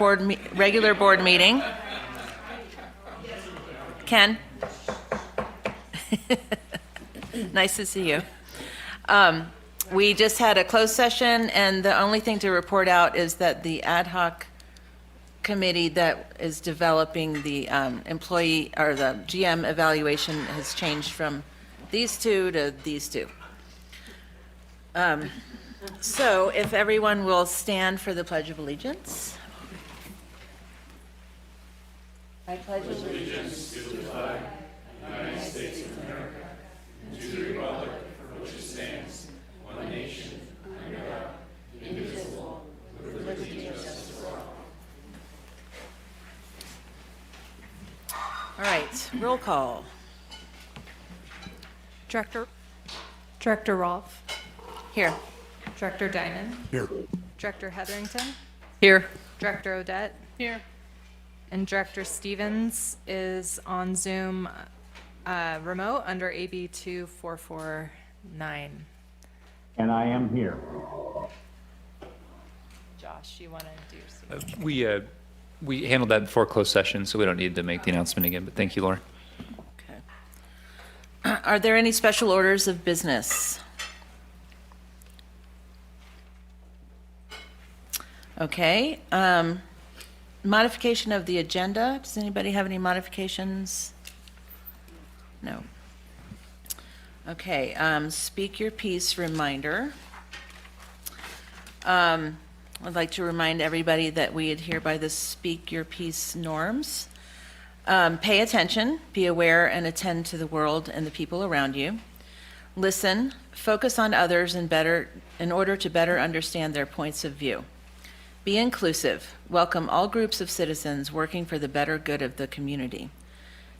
regular board meeting. Ken? Nice to see you. We just had a closed session, and the only thing to report out is that the ad hoc committee that is developing the employee or the GM evaluation has changed from these two to these two. So if everyone will stand for the Pledge of Allegiance. I pledge allegiance to the flag of the United States of America and to the republic for which it stands, one nation, under God, indivisible, with liberty and justice for all. All right, roll call. Director Rolfe. Here. Director Diamond. Here. Director Hetherington. Here. Director Odette. Here. And Director Stevens is on Zoom remote under AB 2449. And I am here. Josh, you want to do We handled that before closed session, so we don't need to make the announcement again, but thank you, Laura. Okay. Are there any special orders of business? Okay. Modification of the agenda. Does anybody have any modifications? No. Okay. Speak your piece reminder. I'd like to remind everybody that we adhere by the Speak Your Piece norms. Pay attention, be aware, and attend to the world and the people around you. Listen, focus on others in order to better understand their points of view. Be inclusive. Welcome all groups of citizens working for the better good of the community.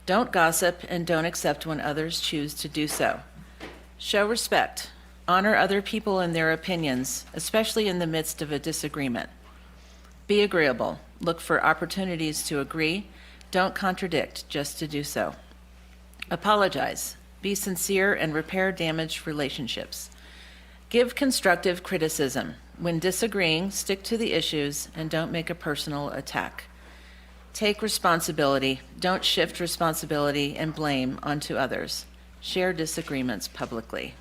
Don't gossip and don't accept when others choose to do so. Show respect. Honor other people and their opinions, especially in the midst of a disagreement. Be agreeable. Look for opportunities to agree. Don't contradict just to do so. Apologize. Be sincere and repair damaged relationships. Give constructive criticism. When disagreeing, stick to the issues and don't make a personal attack. Take responsibility. Don't shift responsibility and blame onto others. Share disagreements publicly.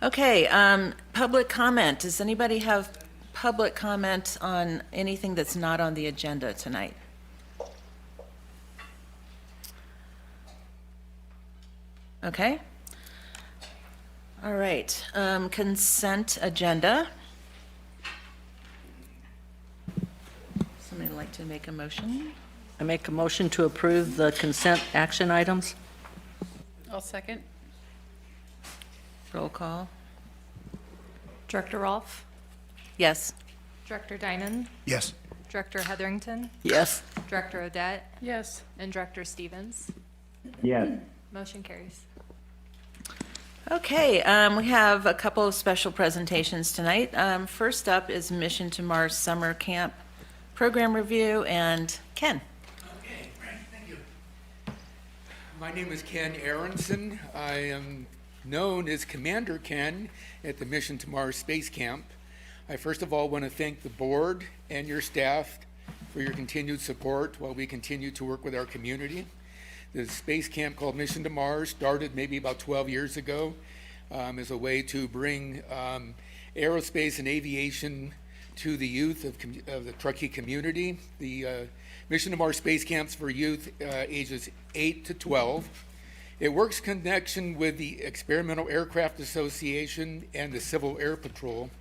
Okay, public comment. Does anybody have public comment on anything that's not on the agenda tonight? Okay. All right, consent agenda. Somebody like to make a motion? I make a motion to approve the consent action items. I'll second. Roll call. Director Rolfe. Yes. Director Diamond. Yes. Director Hetherington. Yes. Director Odette. Yes. And Director Stevens. Yes. Motion carries. Okay, we have a couple of special presentations tonight. First up is Mission to Mars Summer Camp Program Review, and Ken. Okay, Frank, thank you. My name is Ken Aronson. I am known as Commander Ken at the Mission to Mars Space Camp. I first of all want to thank the board and your staff for your continued support while we continue to work with our community. The space camp called Mission to Mars started maybe about 12 years ago as a way to bring aerospace and aviation to the youth of the Truckee community. The Mission to Mars space camps for youth ages 8 to 12. It works in connection with the Experimental Aircraft Association and the Civil Air Patrol.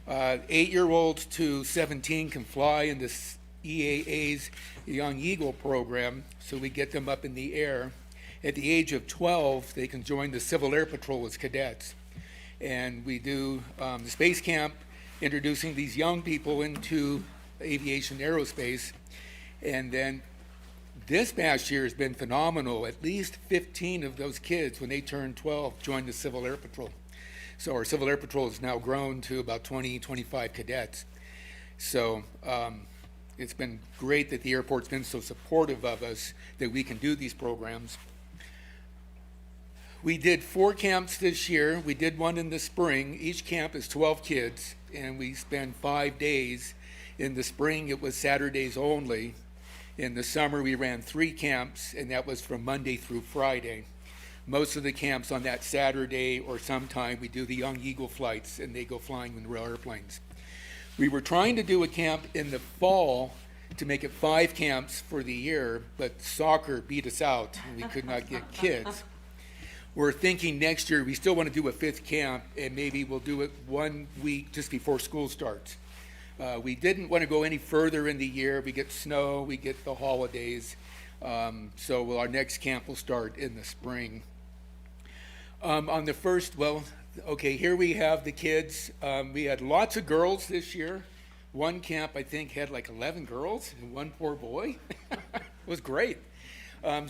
8-year-olds to 17 can fly in this EAA's Young Eagle program, so we get them up in the air. At the age of 12, they can join the Civil Air Patrol as cadets. And we do the space camp, introducing these young people into aviation aerospace. And then this past year has been phenomenal. At least 15 of those kids, when they turn 12, joined the Civil Air Patrol. So our Civil Air Patrol has now grown to about 20, 25 cadets. So it's been great that the airport's been so supportive of us that we can do these programs. We did 4 camps this year. We did one in the spring. Each camp is 12 kids. and we spend 5 days. In the spring, it was Saturdays only. In the summer, we ran 3 camps, and that was from Monday through Friday. Most of the camps on that Saturday, or sometime, we do the Young Eagle flights, and they go flying in real airplanes. We were trying to do a camp in the fall to make it 5 camps for the year, but soccer beat us out, and we could not get kids. We're thinking next year we still want to do a 5th camp, and maybe we'll do it 1 week just before school starts. We didn't want to go any further in the year. We get snow, we get the holidays, so our next camp will start in the spring. On the first, okay, here we have the kids. We had lots of girls this year. One camp, I think, had like 11 girls and 1 poor boy. It was great.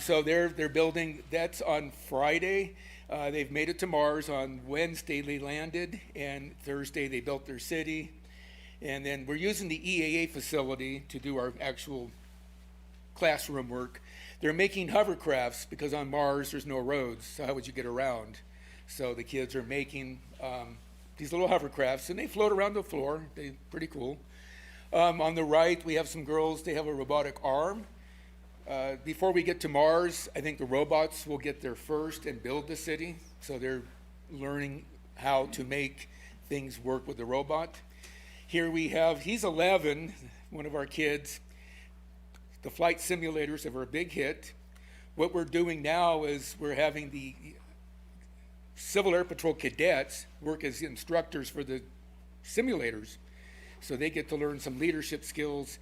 So they're building, that's on Friday. They've made it to Mars. On Wednesday they landed, and Thursday they built their city. And then we're using the EAA facility to do our actual classroom work. They're making hovercrafts because on Mars there's no roads, so how would you get around? So the kids are making these little hovercrafts, and they float around the floor. They're pretty cool. On the right, we have some girls. They have a robotic arm. Before we get to Mars, I think the robots will get there first and build the city. So they're learning how to make things work with the robot. Here we have, he's 11, one of our kids. The flight simulators are a big hit. What we're doing now is we're having the Civil Air Patrol cadets work as instructors for the simulators. So they get to learn some leadership skills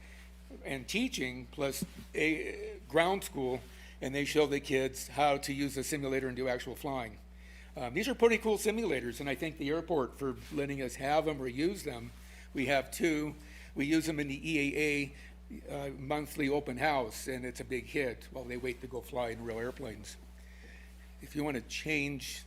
and teaching, plus a ground school, and they show the kids how to use the simulator and do actual flying. These are pretty cool simulators, and I thank the airport for letting us have them or use them. We have 2. We use them in the EAA monthly open house, and it's a big hit while they wait to go fly in real airplanes. If you want to change,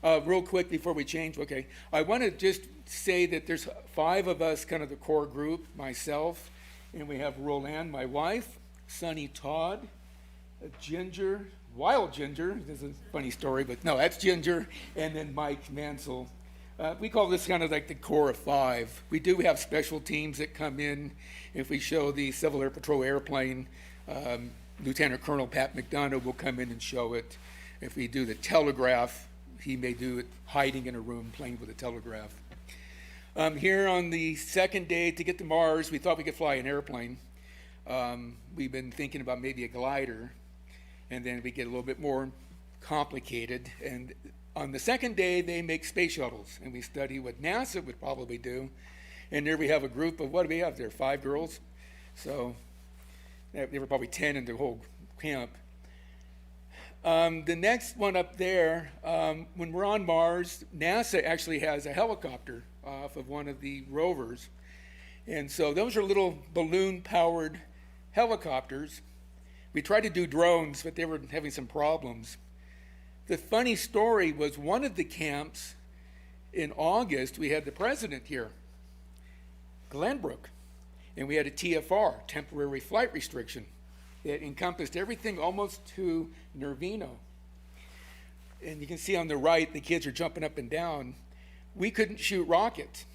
real quick before we change, okay, I want to just say that there's 5 of us, kind of the core group, myself, and we have Roland, my wife, Sonny Todd, Ginger, Wild Ginger, this is a funny story, but no, that's Ginger, and then Mike Mansell. We call this kind of like the core of 5. We do have special teams that come in. If we show the Civil Air Patrol airplane, Lieutenant Colonel Pat McDonough will come in and show it. If we do the telegraph, he may do it hiding in a room playing with a telegraph. Here on the second day to get to Mars, we thought we could fly an airplane. We've been thinking about maybe a glider, and then we get a little bit more complicated. And on the second day, they make space shuttles, and we study what NASA would probably do. And there we have a group of, what do we have there, 5 girls? So there were probably 10 in the whole camp. The next one up there, when we're on Mars, NASA actually has a helicopter off of one of the rovers. And so those are little balloon-powered helicopters. We tried to do drones, but they were having some problems. The funny story was one of the camps in August, we had the president here, Glenbrook, and we had a TFR, temporary flight restriction. It encompassed everything almost to Nervino. And you can see on the right, the kids are jumping up and down. We couldn't shoot rockets.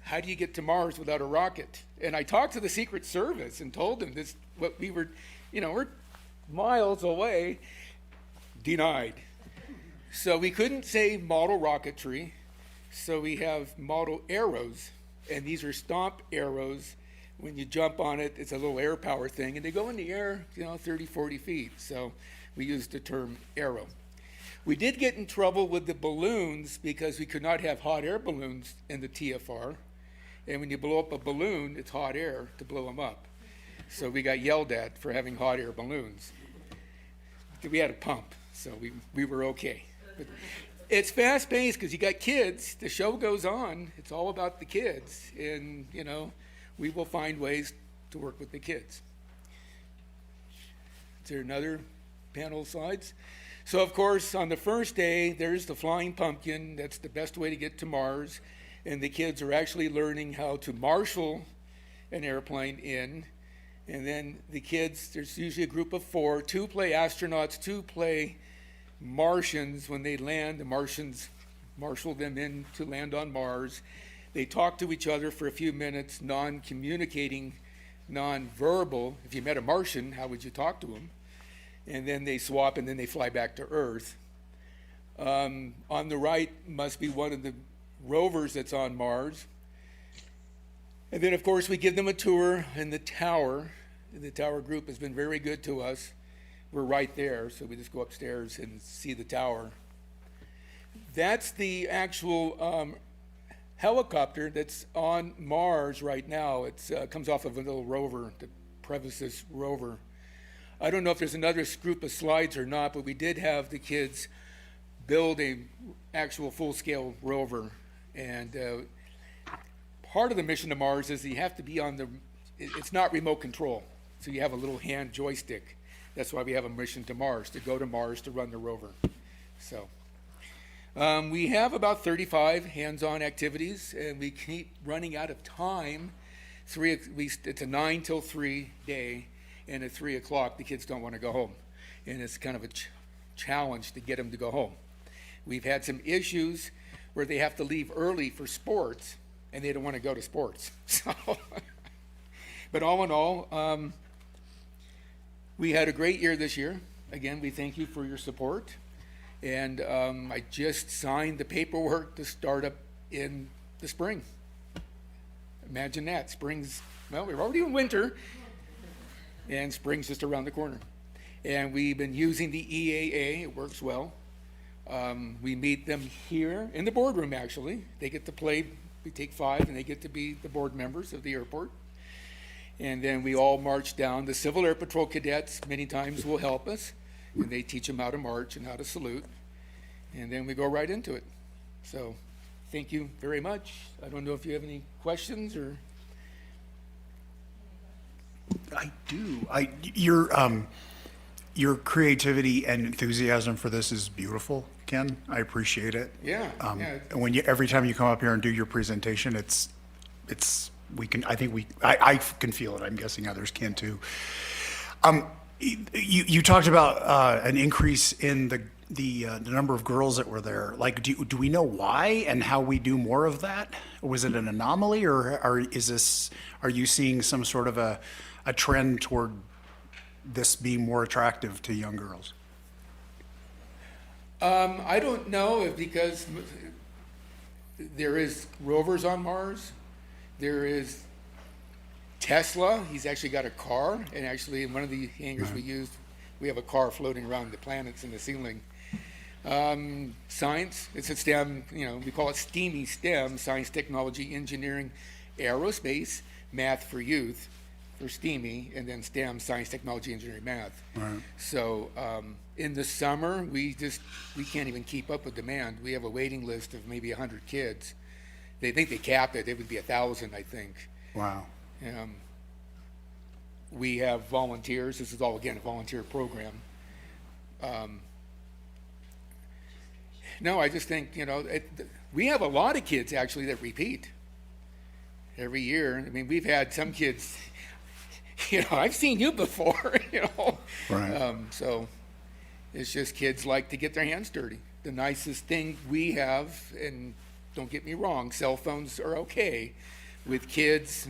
How do you get to Mars without a rocket? And I talked to the Secret Service and told them this, what we were, we're miles away. Denied. So we couldn't say model rocketry, so we have model arrows, and these are stomp arrows. When you jump on it, it's a little air power thing, and they go in the air, 30, 40 feet, so we used the term arrow. We did get in trouble with the balloons because we could not have hot air balloons in the TFR, and when you blow up a balloon, it's hot air to blow them up. So we got yelled at for having hot air balloons. We had a pump. So we were okay. But it's fast-paced because you got kids. The show goes on. It's all about the kids. And, we will find ways to work with the kids. Is there another panel of slides? So, of course, on the first day, there's the flying pumpkin. That's the best way to get to Mars. And the kids are actually learning how to marshal an airplane in. And then the kids, there's usually a group of 4. 2 play astronauts, 2 play Martians. When they land, the Martians marshal them in to land on Mars. They talk to each other for a few minutes, non-communicating, non-verbal. If you met a Martian, how would you talk to him? And then they swap, and then they fly back to Earth. On the right must be one of the rovers that's on Mars. And then, of course, we give them a tour in the tower. The tower group has been very good to us. We're right there, so we just go upstairs and see the tower. That's the actual helicopter that's on Mars right now. It comes off of a little rover, the Prevosis rover. I don't know if there's another group of slides or not, but we did have the kids build a actual full-scale rover. And part of the mission to Mars is you have to be on it's not remote control, so you have a little hand joystick. That's why we have a mission to Mars, to go to Mars to run the rover. So we have about 35 hands-on activities, and we keep running out of time. It's a 9 till 3 day, and at 3 o'clock the kids don't want to go home, and it's kind of a challenge to get them to go home. We've had some issues where they have to leave early for sports, and they don't want to go to sports. So, but all in all, we had a great year this year. Again, we thank you for your support. And I just signed the paperwork to start up in the spring. Imagine that. Spring's, well, we're already in winter, and spring's just around the corner. And we've been using the EAA. It works well. We meet them here in the boardroom, actually. They get to play. We take 5, and they get to be the board members of the airport. And then we all march down. The Civil Air Patrol cadets many times will help us, and they teach them how to march and how to salute. And then we go right into it. So thank you very much. I don't know if you have any questions or... I do. Your creativity and enthusiasm for this is beautiful, Ken. I appreciate it. Yeah. And when every time you come up here and do your presentation, I can feel it. I'm guessing others can too. You talked about an increase in the number of girls that were there. Like, do we know why and how we do more of that? Was it an anomaly, or are you seeing some sort of a trend toward this being more attractive to young girls? I don't know, because there is rovers on Mars. There is Tesla. He's actually got a car, and actually in one of the hangars we used, we have a car floating around the planets in the ceiling. Science, it's a STEM, we call it STEAMY, STEM, science, technology, engineering, aerospace, math for youth, for STEAMY, and then STEM, science, technology, engineering, math. Right. So in the summer, we can't even keep up with demand. We have a waiting list of maybe 100 kids. They think they capped it. It would be 1,000, I think. Wow. We have volunteers. This is all, again, a volunteer program. No, I just think, we have a lot of kids, actually, that repeat every year. I mean, we've had some kids, I've seen you before, Right. So it's just kids like to get their hands dirty. The nicest thing we have, and don't get me wrong, cell phones are okay. With kids,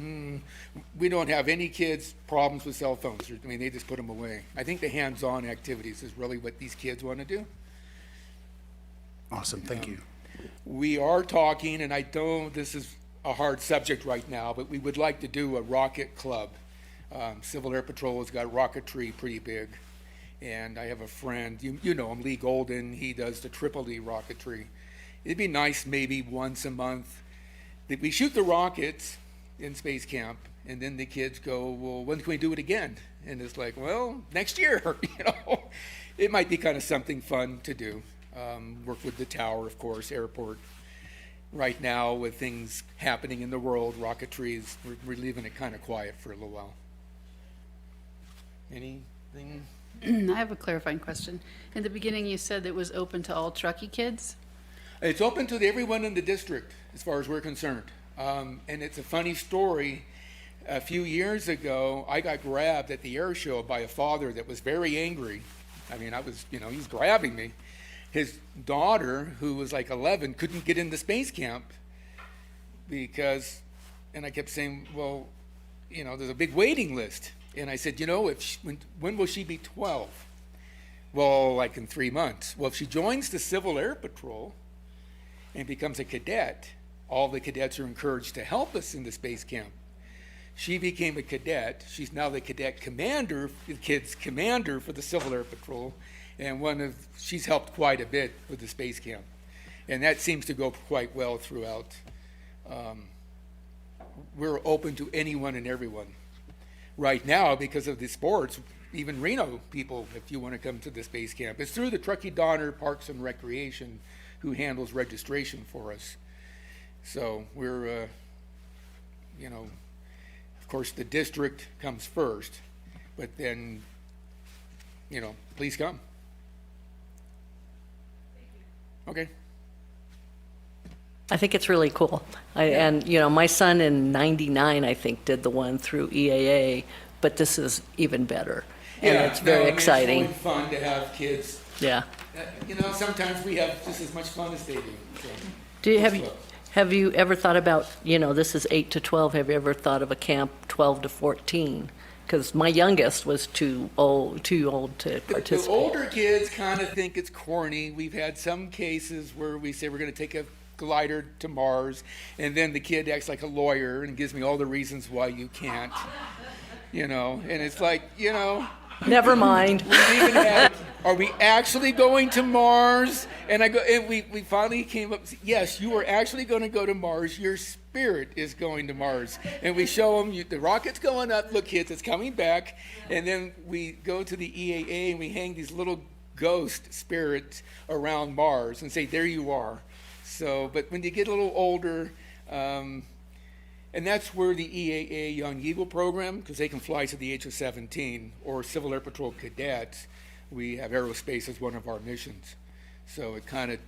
we don't have any kids problems with cell phones. I mean, they just put them away. I think the hands-on activities is really what these kids want to do. Awesome. Thank you. We are talking, and this is a hard subject right now, but we would like to do a rocket club. Civil Air Patrol has got rocketry pretty big. And I have a friend, you know him, Lee Golden. He does the Tripoli rocketry. It'd be nice maybe once a month that we shoot the rockets in space camp, and then the kids go, well, when can we do it again? And it's like, well, next year, It might be kind of something fun to do. Work with the tower, of course, airport. Right now, with things happening in the world, rocketry we're leaving it kind of quiet for a little while. Anything? I have a clarifying question. In the beginning, you said it was open to all Truckee kids? It's open to everyone in the district, as far as we're concerned. And it's a funny story. A few years ago, I got grabbed at the air show by a father that was very angry. I mean, he's grabbing me. His daughter, who was like 11, couldn't get into space camp. because, and I kept saying, well, there's a big waiting list. And I said, when will she be 12? Well, like in 3 months. Well, if she joins the Civil Air Patrol and becomes a cadet, all the cadets are encouraged to help us in the space camp. She became a cadet. She's now the cadet commander, the kid's commander for the Civil Air Patrol, and she's helped quite a bit with the space camp. And that seems to go quite well throughout. We're open to anyone and everyone. Right now, because of the sports, even Reno people, if you want to come to the space camp. It's through the Truckee Tahoe Parks and Recreation, who handles registration for us. So we're, of course, the district comes first, but then, please come. Okay. I think it's really cool. And, my son in 99, I think, did the one through EAA, but this is even better. And it's very exciting. It's really fun to have kids. Yeah. Sometimes we have just as much fun as they do. So. Have you ever thought about, this is 8 to 12, have you ever thought of a camp 12 to 14? Because my youngest was too old to participate. The older kids kind of think it's corny. We've had some cases where we say we're going to take a glider to Mars, and then the kid acts like a lawyer and gives me all the reasons why you can't, and it's like, Never mind. we've even had, are we actually going to Mars? And we finally came up, yes, you are actually going to go to Mars. Your spirit is going to Mars. And we show them, the rocket's going up, look kids, it's coming back. And then we go to the EAA and we hang these little ghost spirits around Mars and say, there you are. So, but when you get a little older, and that's where the EAA Young Eagle program, because they can fly to the age of 17, or Civil Air Patrol cadets, we have aerospace as one of our missions. So it kind of,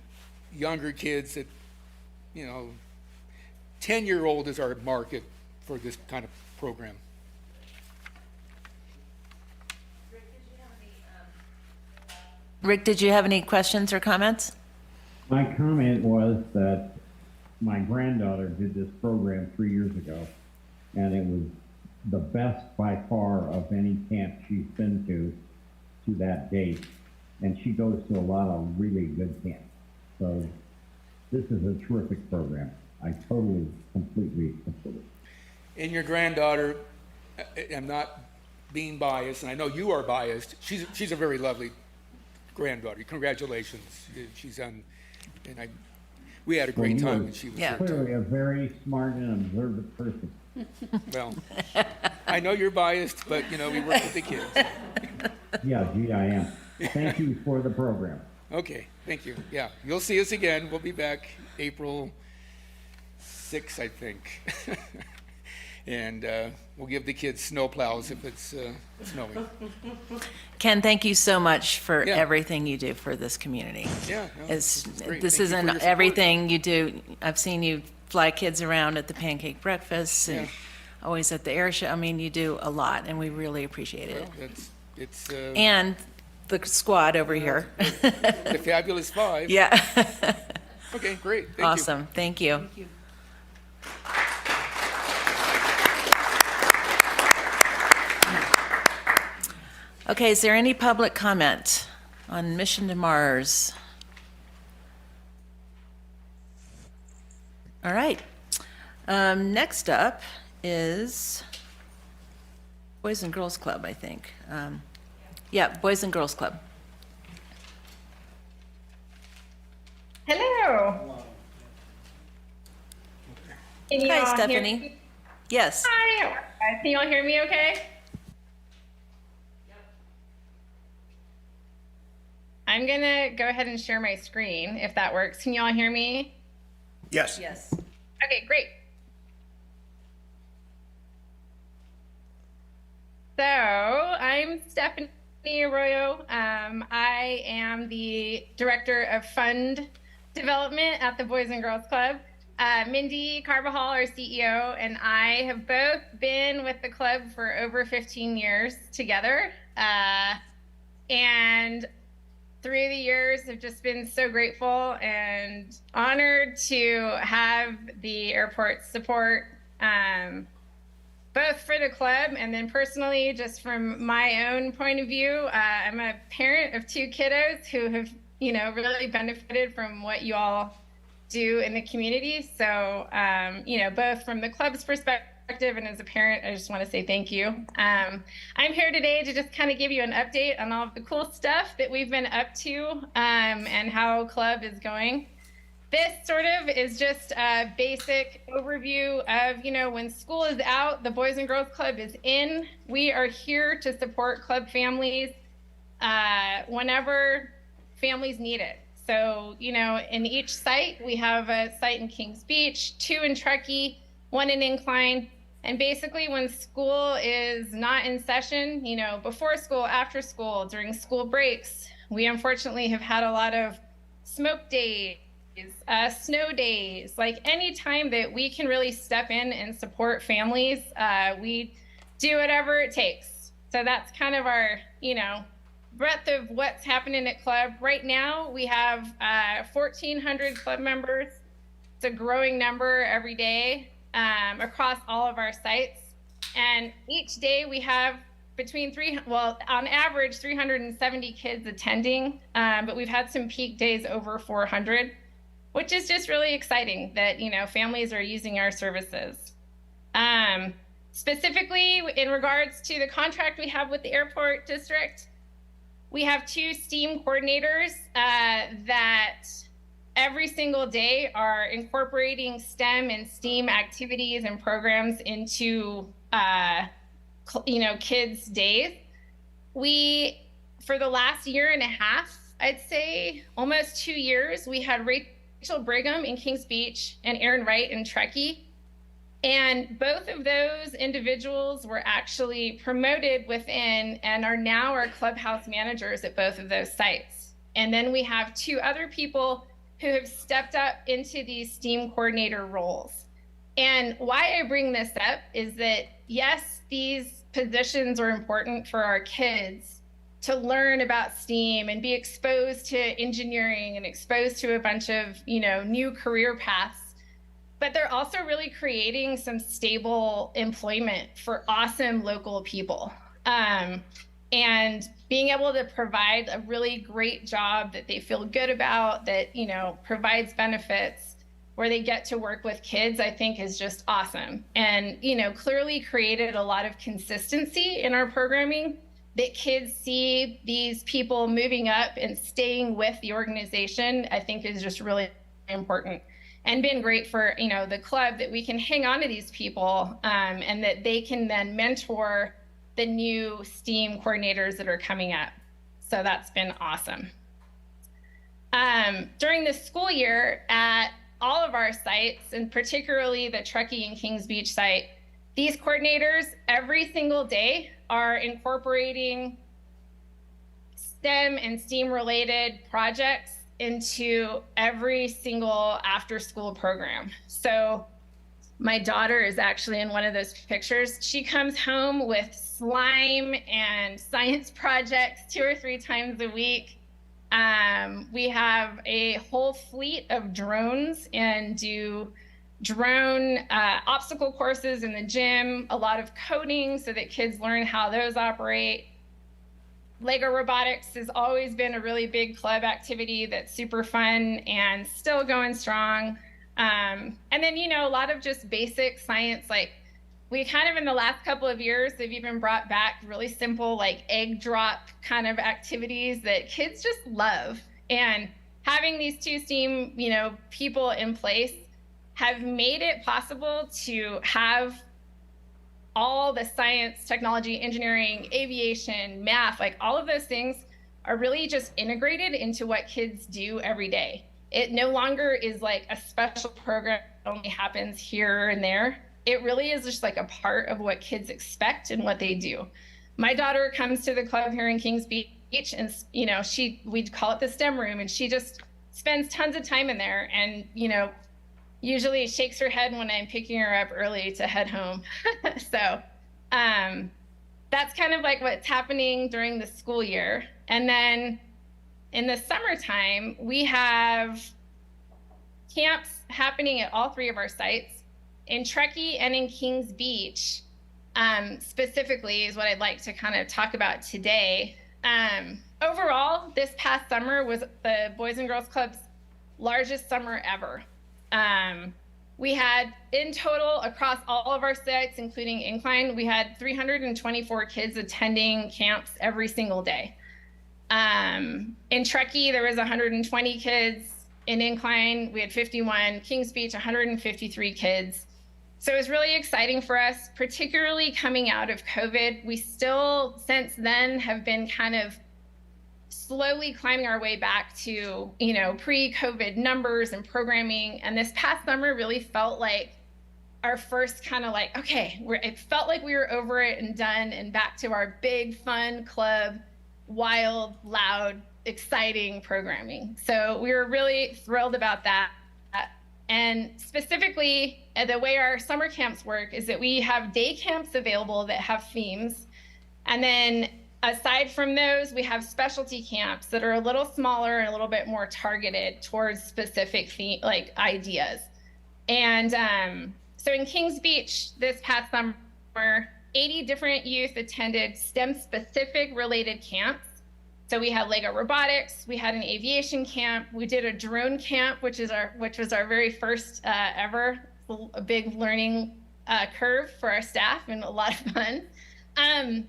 younger kids that, 10-year-old is our market for this kind of program. Rick, did you have any questions or comments? My comment was that my granddaughter did this program 3 years ago, and it was the best by far of any camp she's been to that date. And she goes to a lot of really good camps. So this is a terrific program. I totally, completely support it. And your granddaughter, I'm not being biased, and I know you are biased. She's a very lovely granddaughter. Congratulations. She's on, and we had a great time when she was Yeah. here. Clearly a very smart and observant person. Well, I know you're biased, but we work with the kids. Yeah, gee, I am. Thank you for the program. Okay, thank you. Yeah, you'll see us again. We'll be back April 6th, I think. And we'll give the kids snow plows if it's snowing. Ken, thank you so much for Yeah. everything you do for this community. Yeah, no, It's, great. this Thank you for isn't your support. everything you do. I've seen you fly kids around at the pancake breakfasts and Yeah. always at the air show. I mean, you do a lot, and we really appreciate it. Well, it's And the squad over here. the Fabulous Five. Yeah, Okay, great. Thank you. awesome. Thank you. Okay, is there any public comment on Mission to Mars? All right. Next up is Boys and Girls Club, I think. Yeah, Boys and Girls Club. Hello. Can you Hi, all hear Stephanie. me? Yes. Hi. Can you all hear me okay? I'm going to go ahead and share my screen if that works. Can you all hear me? Yes. Yes. Okay, great. So I'm Stephanie Arroyo. I am the Director of Fund Development at the Boys and Girls Club. Mindy Carbajal, our CEO, and I have both been with the club for over 15 years together. And 3 of the years have just been so grateful and honored to have the airport's support, both for the club and then personally, just from my own point of view. I'm a parent of 2 kiddos who have, really benefited from what you all do in the community. So, both from the club's perspective and as a parent, I just want to say thank you. I'm here today to just kind of give you an update on all of the cool stuff that we've been up to, and how club is going. This sort of is just a basic overview of, when school is out, the Boys and Girls Club is in. We are here to support club families whenever families need it. So, in each site, we have a site in Kings Beach, 2 in Truckee, 1 in Incline. And basically when school is not in session, before school, after school, during school breaks, we unfortunately have had a lot of smoke days, snow days, like any time that we can really step in and support families, we do whatever it takes. So that's kind of our, breadth of what's happening at club. Right now, we have 1,400 club members. It's a growing number every day across all of our sites. And each day we have on average 370 kids attending, but we've had some peak days over 400, which is just really exciting that, families are using our services. Specifically in regards to the contract we have with the airport district, we have 2 STEAM coordinators that every single day are incorporating STEM and STEAM activities and programs into, kids' days. For the last year and a half, I'd say almost 2 years, we had Rachel Brigham in Kings Beach and Aaron Wright in Truckee. And both of those individuals were actually promoted within and are now our clubhouse managers at both of those sites. And then we have 2 other people who have stepped up into these STEAM coordinator roles. And why I bring this up is that, yes, these positions are important for our kids to learn about STEAM and be exposed to engineering and exposed to a bunch of, new career paths. But they're also really creating some stable employment for awesome local people. And being able to provide a really great job that they feel good about, that, provides benefits, where they get to work with kids, I think is just awesome. And, clearly created a lot of consistency in our programming, that kids see these people moving up and staying with the organization, I think is just really important. And been great for, the club, that we can hang on to these people, and that they can then mentor the new STEAM coordinators that are coming up. So that's been awesome. During the school year at all of our sites, and particularly the Truckee and Kings Beach site, these coordinators every single day are incorporating STEM and STEAM related projects into every single after school program. So my daughter is actually in one of those pictures. She comes home with slime and science projects 2 or 3 times a week. We have a whole fleet of drones and do drone obstacle courses in the gym, a lot of coding so that kids learn how those operate. Lego robotics has always been a really big club activity that's super fun and still going strong. And then, a lot of just basic science, like we kind of in the last couple of years, they've even brought back really simple, like egg drop kind of activities that kids just love. And having these 2 STEAM, people in place have made it possible to have all the science, technology, engineering, aviation, math, like all of those things are really just integrated into what kids do every day. It no longer is like a special program that only happens here and there. It really is just like a part of what kids expect and what they do. My daughter comes to the club here in Kings Beach and, we'd call it the STEM room, and she just spends tons of time in there and, usually shakes her head when I'm picking her up early to head home. So that's kind of like what's happening during the school year. And then in the summertime, we have camps happening at all 3 of our sites. In Truckee and in Kings Beach, specifically, is what I'd like to kind of talk about today. Overall, this past summer was the Boys and Girls Club's largest summer ever. We had, in total, across all of our sites, including Incline, we had 324 kids attending camps every single day. In Truckee, there was 120 kids. In Incline, we had 51. Kings Beach, 153 kids. So it was really exciting for us, particularly coming out of COVID. We still, since then, have been kind of slowly climbing our way back to, pre-COVID numbers and programming. And this past summer really felt like our first kind of like, okay, it felt like we were over it and done and back to our big, fun club, wild, loud, exciting programming. So we were really thrilled about that. And specifically, the way our summer camps work is that we have day camps available that have themes. And then aside from those, we have specialty camps that are a little smaller and a little bit more targeted towards specific ideas. And so in Kings Beach this past summer, 80 different youth attended STEM-specific related camps. So we had Lego robotics, we had an aviation camp, we did a drone camp, which was our very first ever, a big learning curve for our staff and a lot of fun. And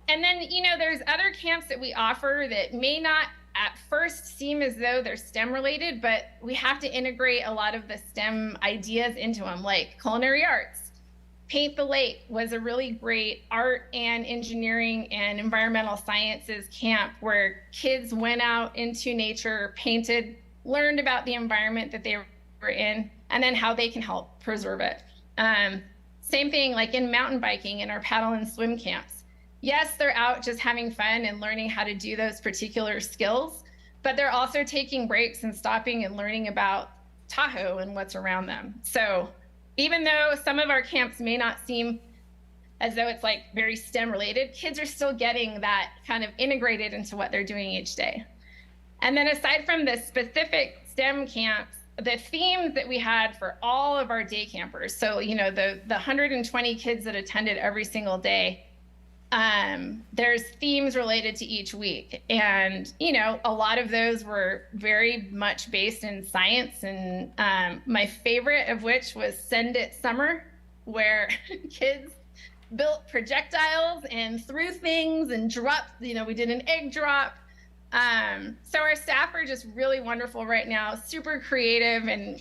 then, there's other camps that we offer that may not at first seem as though they're STEM related, but we have to integrate a lot of the STEM ideas into them, like culinary arts. Paint the Lake was a really great art and engineering and environmental sciences camp where kids went out into nature, painted, learned about the environment that they were in, and then how they can help preserve it. Same thing like in mountain biking in our paddle and swim camps. Yes, they're out just having fun and learning how to do those particular skills, but they're also taking breaks and stopping and learning about Tahoe and what's around them. So even though some of our camps may not seem as though it's like very STEM related, kids are still getting that kind of integrated into what they're doing each day. And then aside from the specific STEM camps, the themes that we had for all of our day campers, so the 120 kids that attended every single day, there's themes related to each week. And, a lot of those were very much based in science. And my favorite of which was Send It Summer, where kids built projectiles and threw things and dropped, we did an egg drop. So our staff are just really wonderful right now, super creative and,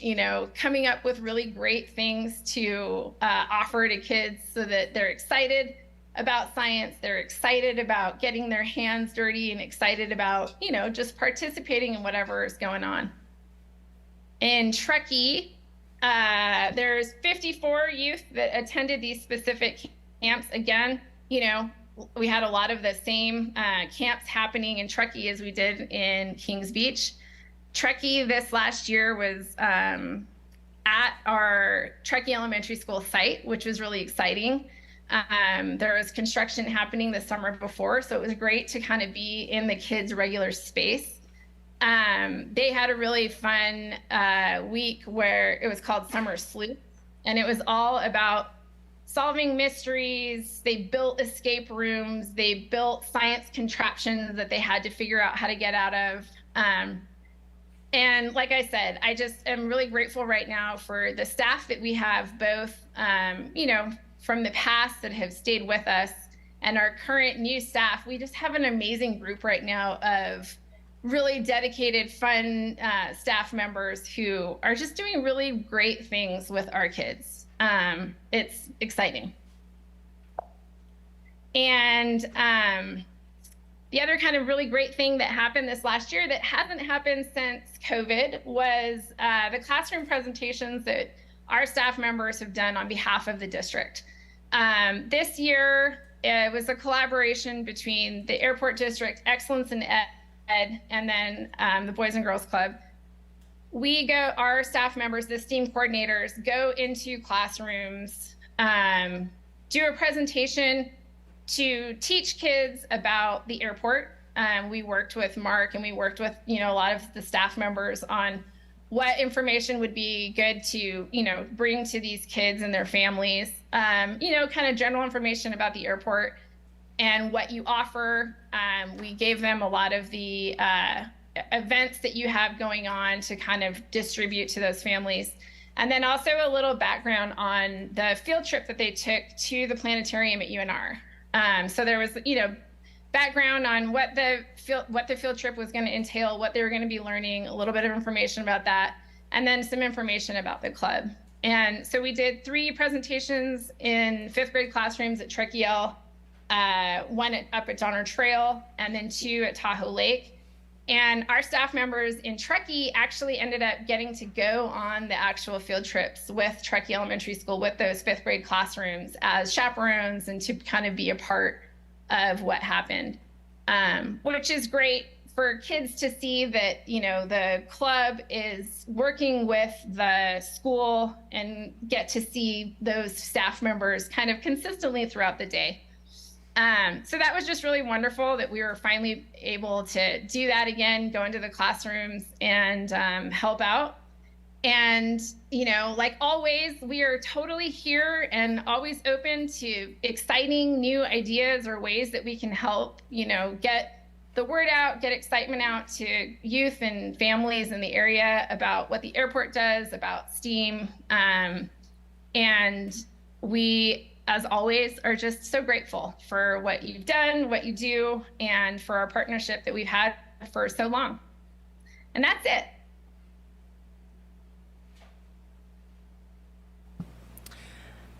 coming up with really great things to offer to kids so that they're excited about science, they're excited about getting their hands dirty and excited about, just participating in whatever is going on. In Truckee, there's 54 youth that attended these specific camps. Again, we had a lot of the same camps happening in Truckee as we did in Kings Beach. Truckee this last year was at our Truckee Elementary School site, which was really exciting. There was construction happening the summer before, so it was great to kind of be in the kids' regular space. They had a really fun week where it was called Summer Sleuth, and it was all about solving mysteries. They built escape rooms. They built science contraptions that they had to figure out how to get out of. And like I said, I just am really grateful right now for the staff that we have, both, from the past that have stayed with us and our current new staff. We just have an amazing group right now of really dedicated, fun staff members who are just doing really great things with our kids. It's exciting. And the other kind of really great thing that happened this last year that hasn't happened since COVID was the classroom presentations that our staff members have done on behalf of the district. This year, it was a collaboration between the Airport District, Excellence in Ed, and then the Boys and Girls Club. Our staff members, the STEAM coordinators, go into classrooms, do a presentation to teach kids about the airport, we worked with Mark and we worked with, a lot of the staff members on what information would be good to, bring to these kids and their families. Kind of general information about the airport and what you offer. We gave them a lot of the events that you have going on to kind of distribute to those families. And then also a little background on the field trip that they took to the planetarium at UNR. So there was, background on what the field trip was going to entail, what they were going to be learning, a little bit of information about that, and then some information about the club. And so we did 3 presentations in 5th grade classrooms at Truckee, one up at Donner Trail, and then 2 at Tahoe Lake. And our staff members in Truckee actually ended up getting to go on the actual field trips with Truckee Elementary School with those 5th grade classrooms as chaperones and to kind of be a part of what happened, which is great for kids to see that, the club is working with the school and get to see those staff members kind of consistently throughout the day. So that was just really wonderful that we were finally able to do that again, go into the classrooms and help out. And, like always, we are totally here and always open to exciting new ideas or ways that we can help, get the word out, get excitement out to youth and families in the area about what the airport does, about STEAM. And we, as always, are just so grateful for what you've done, what you do, and for our partnership that we've had for so long. And that's it.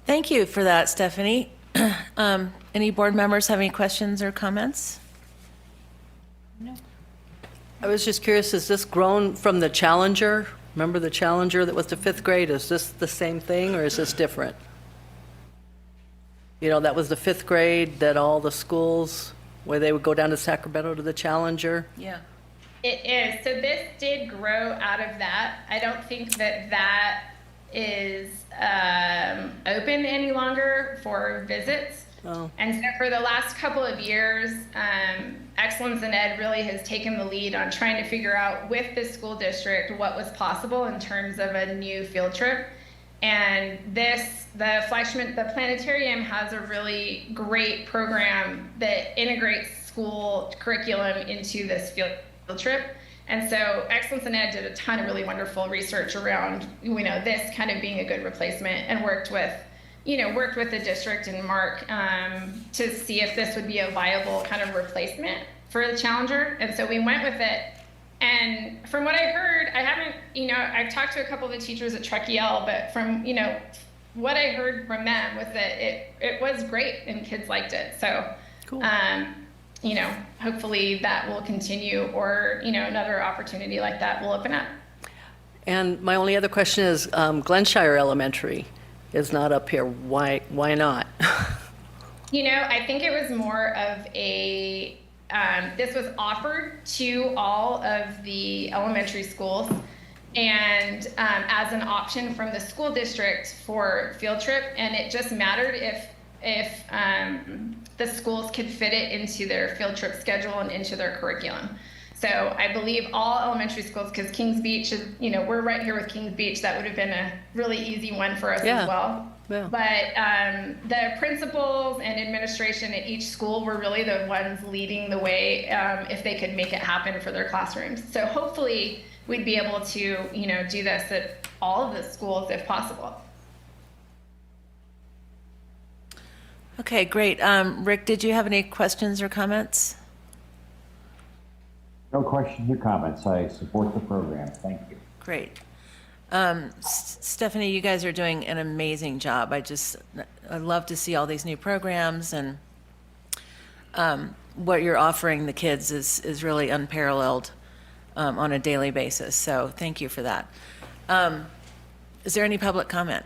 Thank you for that, Stephanie. Any board members have any questions or comments? I was just curious, has this grown from the Challenger? Remember the Challenger that was the 5th grade? Is this the same thing or is this different? That was the 5th grade that all the schools, where they would go down to Sacramento to the Challenger? Yeah. It is. So this did grow out of that. I don't think that is open any longer for visits. Oh. And so for the last couple of years, Excellence in Ed really has taken the lead on trying to figure out with the school district what was possible in terms of a new field trip. And the planetarium has a really great program that integrates school curriculum into this field trip. And so Excellence in Ed did a ton of really wonderful research around, this kind of being a good replacement and worked with the district and Mark to see if this would be a viable kind of replacement for the Challenger. And so we went with it. And from what I heard, I haven't, I've talked to a couple of the teachers at Truckee, but from, what I heard from them was that it was great and kids liked it. So, Cool. Hopefully that will continue or, another opportunity like that will open up. And my only other question is, Glenshire Elementary is not up here. Why not? I think it was more of this was offered to all of the elementary schools and as an option from the school district for field trip. And it just mattered if the schools could fit it into their field trip schedule and into their curriculum. So I believe all elementary schools, because Kings Beach is, we're right here with Kings Beach. That would have been a really easy one for us as well. Yeah. But the principals and administration at each school were really the ones leading the way if they could make it happen for their classrooms. So hopefully we'd be able to, do this at all of the schools if possible. Okay, great. Rick, did you have any questions or comments? No questions or comments. I support the program. Thank you. Great. Stephanie, you guys are doing an amazing job. I love to see all these new programs, and what you're offering the kids is really unparalleled on a daily basis. So thank you for that. Is there any public comment?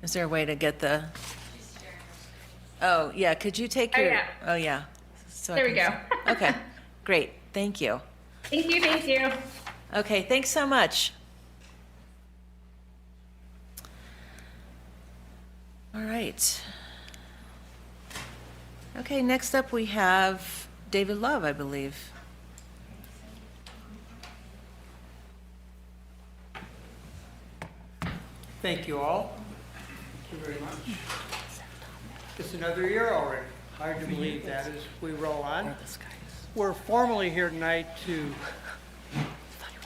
Is there a way to get the? Oh, yeah. Could you take your? yeah. Oh, yeah. So There we go. Okay, great. Thank you. Thank you. Okay, thanks so much. All right. Okay, next up we have David Love, I believe. Thank you all. Thank you very much. It's another year already. Hard to believe that as we roll on. We're formally here tonight to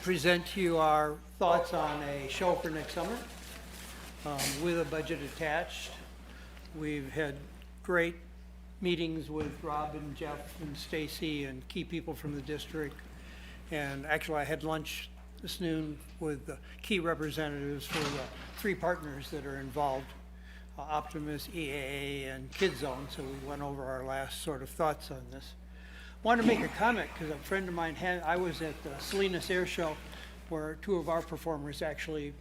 present to you our thoughts on a show for next summer with a budget attached. We've had great meetings with Rob and Jeff and Stacy and key people from the district. And actually, I had lunch this noon with the key representatives for the three partners that are involved, Optimus, EAA, and Kid Zone. So we went over our last sort of thoughts on this. Wanted to make a comment because a friend of mine I was at the Salinas Air Show where two of our performers actually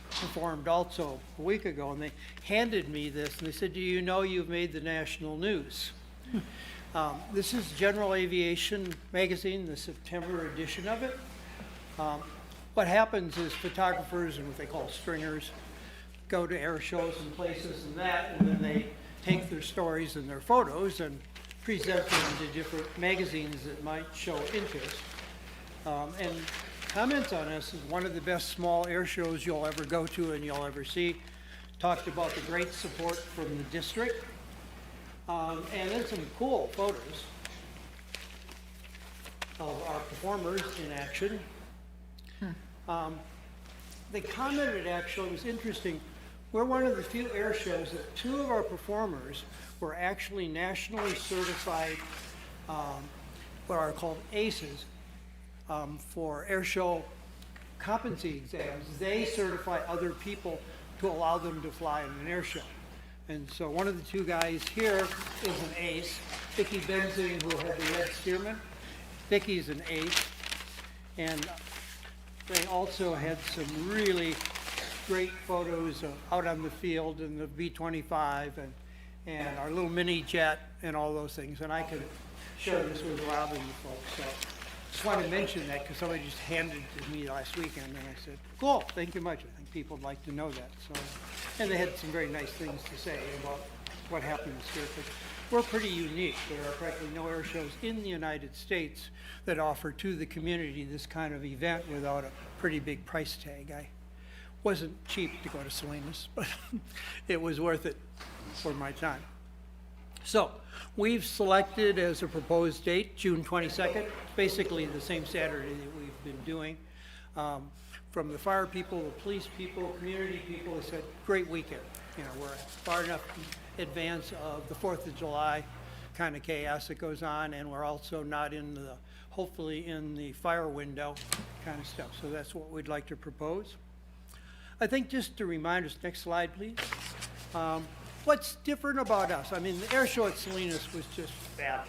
performed also a week ago, and they handed me this and they said, "Do you know you've made the national news?" This is General Aviation Magazine, the September edition of it. What happens is photographers and what they call stringers go to air shows and places and that, and then they take their stories and their photos and present them to different magazines that might show interest. And comments on this is one of the best small air shows you'll ever go to and you'll ever see. Talked about the great support from the district. And then some cool photos of our performers in action. They commented, actually, it was interesting, we're one of the few air shows that two of our performers were actually nationally certified, what are called ACEs, for air show competency exams. They certify other people to allow them to fly in an air show. And so one of the two guys here is an ace, Vicki Benzing, who had the Red Stearman. Vicki's an ace. And they also had some really great photos out on the field in the B-25 and our little mini jet and all those things. And I could share this with Rob and you folks. So just wanted to mention that because somebody just handed it to me last weekend and I said, cool, thank you much. I think people would like to know that. So, and they had some very nice things to say about what happens here. But we're pretty unique. There are practically no air shows in the United States that offer to the community this kind of event without a pretty big price tag. I wasn't cheap to go to Salinas, but it was worth it for my time. So we've selected as a proposed date, June 22nd, basically the same Saturday that we've been doing. From the fire people, the police people, community people, they said, great weekend. You know, we're far enough in advance of the 4th of July kind of chaos that goes on, and we're also not in the, hopefully in the fire window kind of stuff. So that's what we'd like to propose. I think just to remind us, next slide, please. What's different about us? I mean, the air show at Salinas was just fabulous.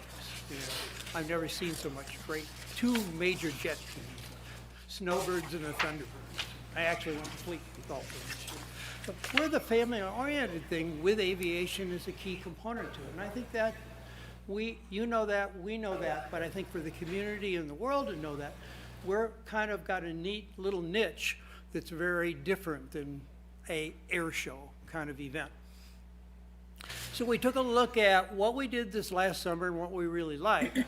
You know, I've never seen so much great, two major jet teams, Snowbirds and the Thunderbirds. I actually went to fleet with all of them. But we're the family-oriented thing with aviation is a key component to it. And I think that you know that, we know that, but I think for the community and the world to know that, we're kind of got a neat little niche that's very different than a air show kind of event. So we took a look at what we did this last summer and what we really liked,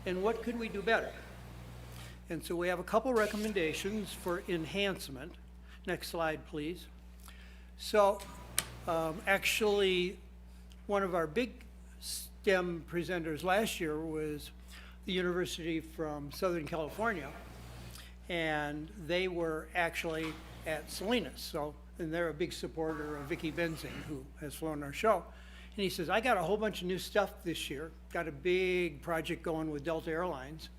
and what could we do better. And so we have a couple recommendations for enhancement. Next slide, please. So actually, one of our big STEM presenters last year was the University from Southern California, and they were actually at Salinas. So, and they're a big supporter of Vicki Benzing, who has flown our show. And he says, I got a whole bunch of new stuff this year, got a big project going with Delta Airlines.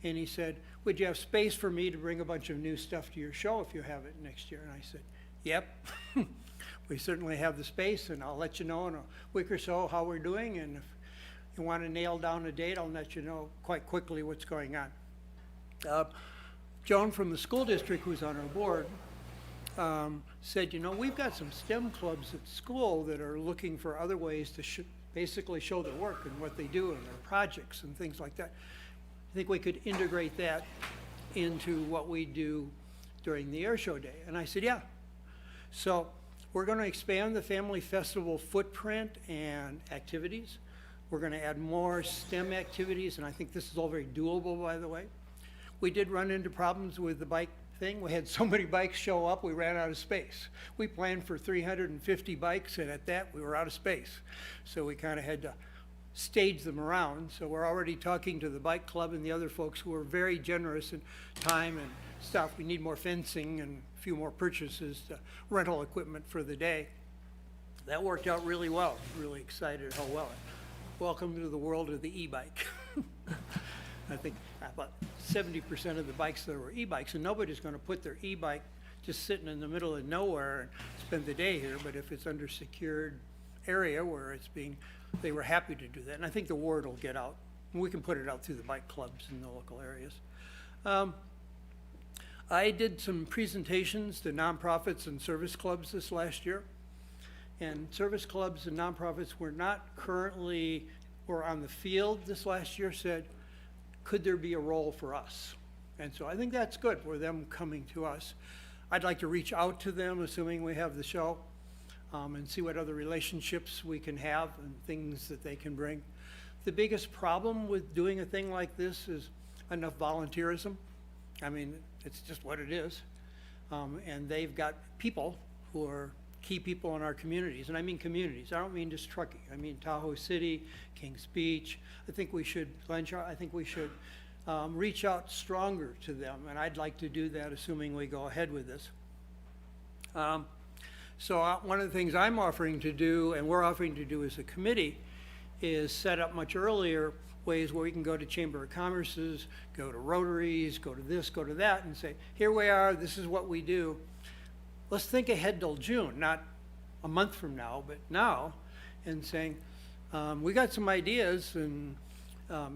And he said, would you have space for me to bring a bunch of new stuff to your show if you have it next year? And I said, yep, we certainly have the space, and I'll let you know in a week or so how we're doing. And if you want to nail down a date, I'll let you know quite quickly what's going on. Joan from the school district, who's on our board, said, you know, we've got some STEM clubs at school that are looking for other ways to basically show their work and what they do and their projects and things like that. I think we could integrate that into what we do during the air show day. And I said, yeah. So we're going to expand the Family Festival footprint and activities. We're going to add more STEM activities, and I think this is all very doable, by the way. We did run into problems with the bike thing. We had so many bikes show up, we ran out of space. We planned for 350 bikes, and at that, we were out of space. So we kind of had to stage them around. So we're already talking to the bike club and the other folks who are very generous in time and stuff. We need more fencing and a few more purchases, rental equipment for the day. That worked out really well. Really excited how well. Welcome to the world of the e-bike. I think about 70% of the bikes there were e-bikes, and nobody's going to put their e-bike just sitting in the middle of nowhere and spend the day here. But if it's under secured area where it's being, they were happy to do that. And I think the word will get out. And we can put it out through the bike clubs in the local areas. I did some presentations to nonprofits and service clubs this last year. And service clubs and nonprofits were not currently, or on the field this last year, said, could there be a role for us? And so I think that's good for them coming to us. I'd like to reach out to them, assuming we have the show, and see what other relationships we can have and things that they can bring. The biggest problem with doing a thing like this is enough volunteerism. I mean, it's just what it is. And they've got people who are key people in our communities, and I mean communities. I don't mean just Truckee. I mean Tahoe City, Kings Beach. I think we should, Glenshire, I think we should reach out stronger to them, and I'd like to do that, assuming we go ahead with this. So one of the things I'm offering to do, and we're offering to do as a committee, is set up much earlier ways where we can go to Chamber of Commerce's, go to Rotaries, go to this, go to that, and say, here we are, this is what we do. Let's think ahead till June, not a month from now, but now, and saying, we got some ideas, and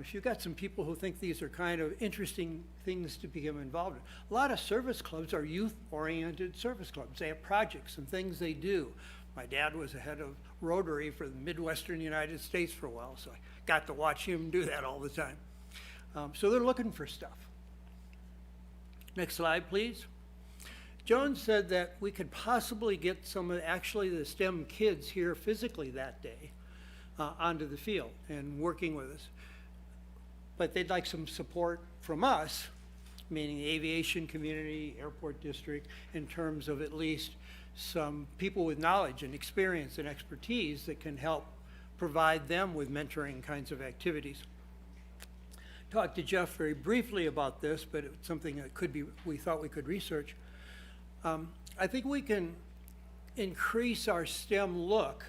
if you've got some people who think these are kind of interesting things to become involved in. A lot of service clubs are youth-oriented service clubs. They have projects and things they do. My dad was the head of Rotary for the Midwestern United States for a while, so I got to watch him do that all the time. So they're looking for stuff. Next slide, please. Joan said that we could possibly get some of actually the STEM kids here physically that day onto the field and working with us. But they'd like some support from us, meaning the aviation community, airport district, in terms of at least some people with knowledge and experience and expertise that can help provide them with mentoring kinds of activities. Talked to Jeff very briefly about this, but it's something that could be, we thought we could research. I think we can increase our STEM look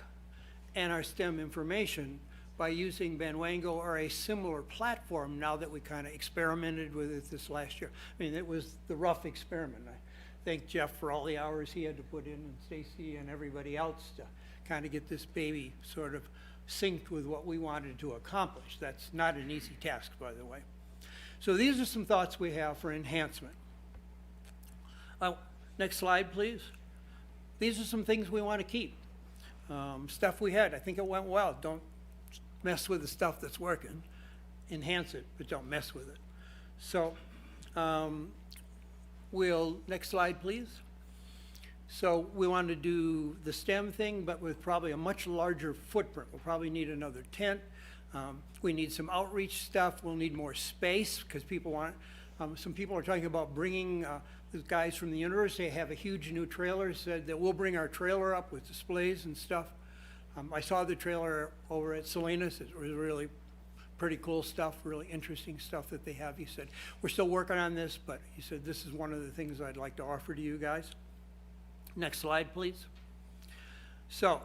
and our STEM information by using Banwango or a similar platform now that we kind of experimented with it this last year. I mean, it was the rough experiment. I thank Jeff for all the hours he had to put in, and Stacy and everybody else to kind of get this baby sort of synced with what we wanted to accomplish. That's not an easy task, by the way. So these are some thoughts we have for enhancement. Next slide, please. These are some things we want to keep. Stuff we had, I think it went well. Don't mess with the stuff that's working. Enhance it, but don't mess with it. So next slide, please. So we want to do the STEM thing, but with probably a much larger footprint. We'll probably need another tent. We need some outreach stuff. We'll need more space because people want, some people are talking about bringing, the guys from the university have a huge new trailer, said that we'll bring our trailer up with displays and stuff. I saw the trailer over at Salinas. It was really pretty cool stuff, really interesting stuff that they have. He said, we're still working on this, but he said, this is one of the things I'd like to offer to you guys. Next slide, please. So,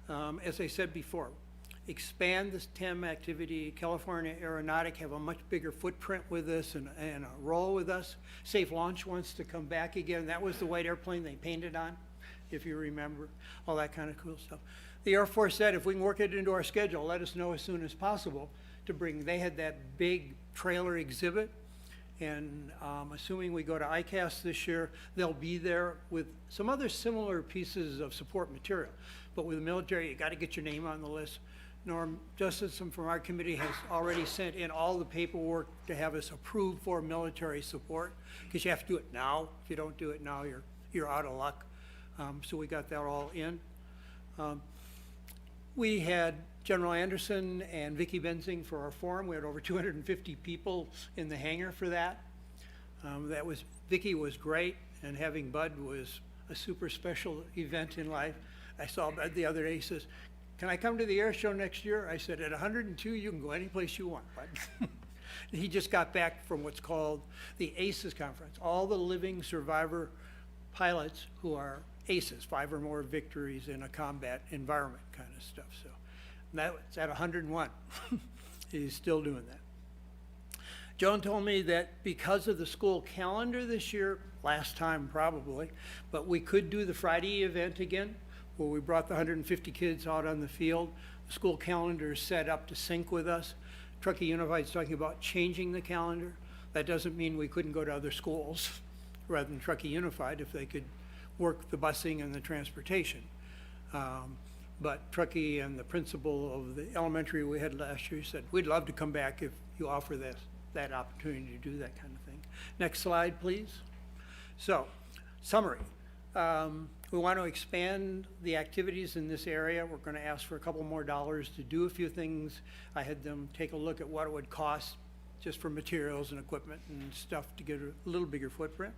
as I said before, expand this TEM activity. California Aeronautic have a much bigger footprint with us and a role with us. Safe Launch wants to come back again. That was the white airplane they painted on, if you remember, all that kind of cool stuff. The Air Force said if we can work it into our schedule, let us know as soon as possible to bring, they had that big trailer exhibit, and assuming we go to ICAST this year, they'll be there with some other similar pieces of support material. But with the military, you got to get your name on the list. Norm Justin from our committee has already sent in all the paperwork to have us approved for military support, because you have to do it now. If you don't do it now, you're out of luck. So we got that all in. We had General Anderson and Vicki Benzing for our forum. We had over 250 people in the hangar for that. Vicki was great, and having Bud was a super special event in life. I saw Bud the other day, he says, "Can I come to the air show next year?" I said, "At 102, you can go any place you want, Bud." He just got back from what's called the ACES conference, all the living survivor pilots who are ACES, 5 or more victories in a combat environment kind of stuff. So that's at 101. He's still doing that. Joan told me that because of the school calendar this year, last time probably, but we could do the Friday event again, where we brought the 150 kids out on the field. The school calendar is set up to sync with us. Truckee Unified is talking about changing the calendar. That doesn't mean we couldn't go to other schools rather than Truckee Unified if they could work the busing and the transportation. But Truckee and the principal of the elementary we had last year said, "We'd love to come back if you offer that opportunity to do that kind of thing." Next slide, please. So, summary. We want to expand the activities in this area. We're going to ask for a couple more dollars to do a few things. I had them take a look at what it would cost just for materials and equipment and stuff to get a little bigger footprint.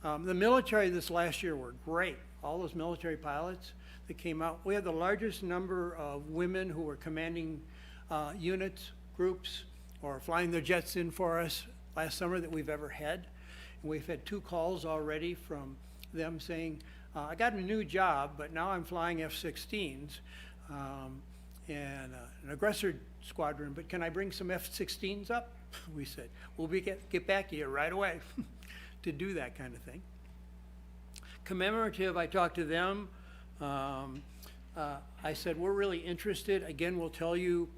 The military this last year were great. All those military pilots that came out. We had the largest number of women who were commanding units, groups, or flying their jets in for us last summer that we've ever had. And we've had 2 calls already from them saying, "I got a new job, but now I'm flying F-16s and an aggressor squadron, but can I bring some F-16s up?" We said, "We'll get back to you right away." To do that kind of thing. Commemorative, I talked to them. I said, "We're really interested. Again, we'll tell you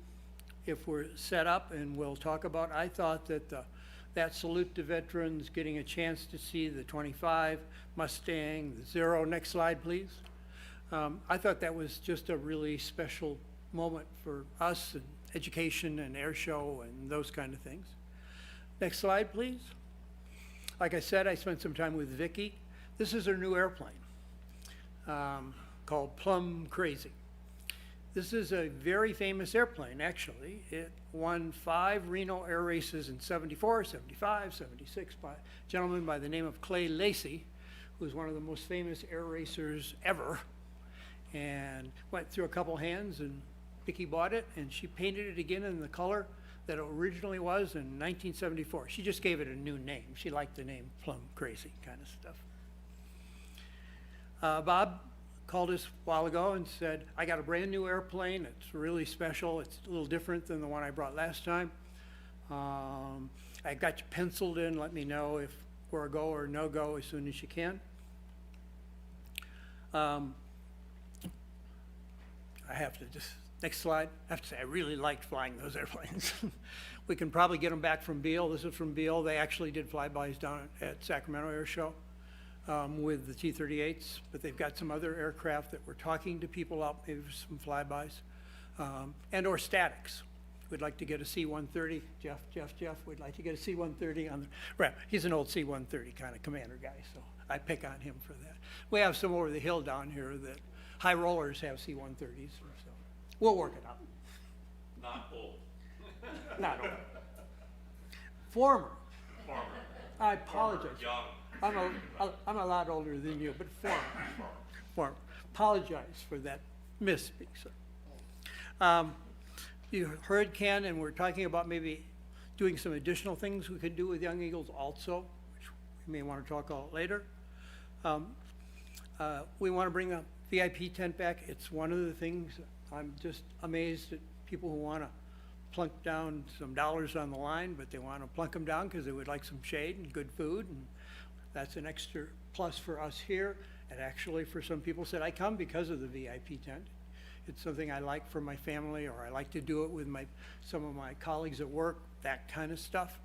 if we're set up, and we'll talk about." I thought that that salute to veterans, getting a chance to see the 25 Mustang, the Zero. Next slide, please. I thought that was just a really special moment for us, and education and air show and those kind of things. Next slide, please. Like I said, I spent some time with Vicki. This is her new airplane called Plum Crazy. This is a very famous airplane, actually. It won 5 Reno air races in 74, 75, 76 by a gentleman by the name of Clay Lacey, who's one of the most famous air racers ever, and went through a couple hands, and Vicki bought it, and she painted it again in the color that it originally was in 1974. She just gave it a new name. She liked the name Plum Crazy kind of stuff. Bob called us a while ago and said, "I got a brand new airplane. It's really special. It's a little different than the one I brought last time. I got you penciled in. Let me know if we're a go or no go as soon as you can." I have to just, next slide. I have to say, I really liked flying those airplanes. We can probably get them back from Beale. This is from Beale. They actually did flybys down at Sacramento Air Show with the T-38s, but they've got some other aircraft that we're talking to people out, maybe some flybys, and or statics. We'd like to get a C-130. Jeff, we'd like to get a C-130 on the, right, he's an old C-130 kind of commander guy, so I pick on him for that. We have some over the hill down here that high rollers have C-130s, so we'll work it out. Not old. Not old. Former. Farmer. I apologize. Young. I'm a lot older than you, but former. Apologize for that misspeak, sir. You heard Ken, and we're talking about maybe doing some additional things we could do with Young Eagles also, which we may want to talk about later. We want to bring the VIP tent back. It's one of the things. I'm just amazed at people who want to plunk down some dollars on the line, but they want to plunk them down because they would like some shade and good food, and that's an extra plus for us here. And actually, for some people said, I come because of the VIP tent. It's something I like for my family, or I like to do it with some of my colleagues at work, that kind of stuff.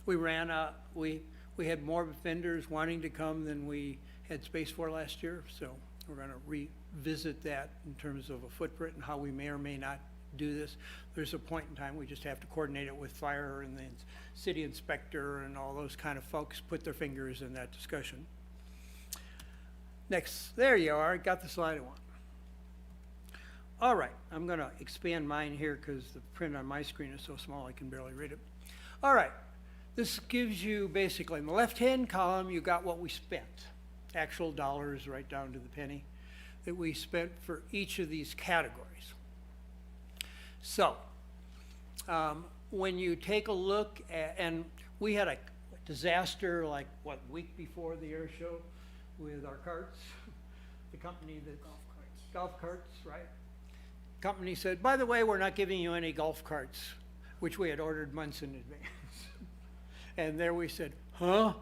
We had more vendors wanting to come than we had space for last year, so we're going to revisit that in terms of a footprint and how we may or may not do this. There's a point in time we just have to coordinate it with fire and the city inspector and all those kind of folks put their fingers in that discussion. Next, there you are, got the slide I want. All right, I'm going to expand mine here because the print on my screen is so small I can barely read it. All right, this gives you basically, in the left-hand column, you got what we spent, actual dollars right down to the penny that we spent for each of these categories. So, when you take a look at, and we had a disaster like, what, week before the air show with our carts, the company that, golf carts, right? Company said, by the way, we're not giving you any golf carts, which we had ordered months in advance. And there we said, huh?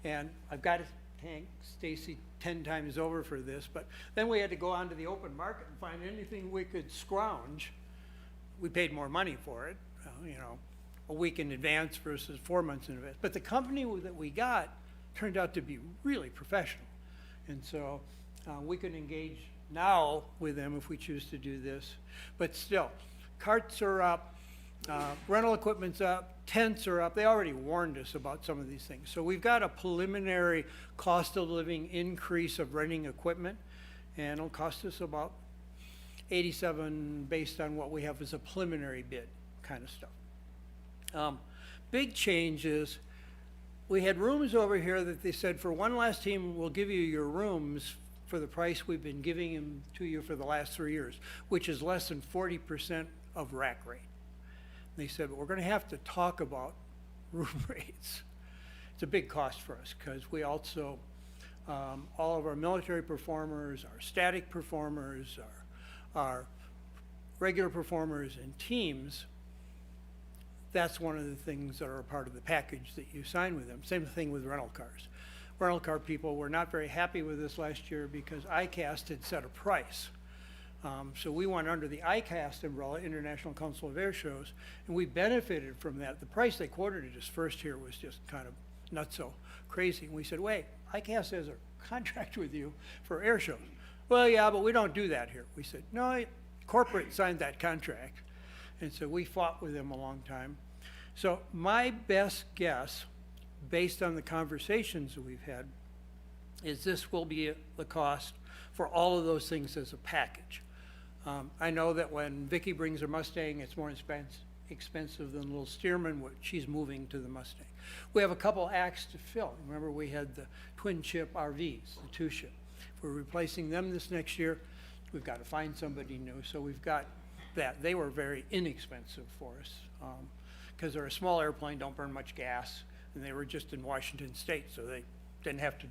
And I've got to thank Stacy 10 times over for this, but then we had to go onto the open market and find anything we could scrounge. We paid more money for it, you know, a week in advance versus 4 months in advance. But the company that we got turned out to be really professional. And so we can engage now with them if we choose to do this. But still, carts are up, rental equipment's up, tents are up. They already warned us about some of these things. So we've got a preliminary cost of living increase of renting equipment, and it'll cost us about $87 based on what we have as a preliminary bid kind of stuff. Big changes. We had rooms over here that they said for one last team, we'll give you your rooms for the price we've been giving them to you for the last 3 years, which is less than 40% of rack rate. They said, but we're going to have to talk about room rates. It's a big cost for us because we also, all of our military performers, our static performers, our regular performers and teams, that's one of the things that are a part of the package that you sign with them. Same thing with rental cars. Rental car people were not very happy with this last year because ICAST had set a price. So we went under the ICAST umbrella, International Council of Air Shows, and we benefited from that. The price they quoted at us first here was just kind of not so crazy. And we said, wait, ICAST has a contract with you for air shows. Well, yeah, but we don't do that here. We said, no, corporate signed that contract. And so we fought with them a long time. So my best guess, based on the conversations that we've had, is this will be the cost for all of those things as a package. I know that when Vicki brings her Mustang, it's more expensive than little Stearman, which she's moving to the Mustang. We have a couple acts to fill. Remember, we had the twin chip RVs, the two ship. If we're replacing them this next year, we've got to find somebody new. So we've got that. They were very inexpensive for us because they're a small airplane, don't burn much gas, and they were just in Washington State, so they didn't have to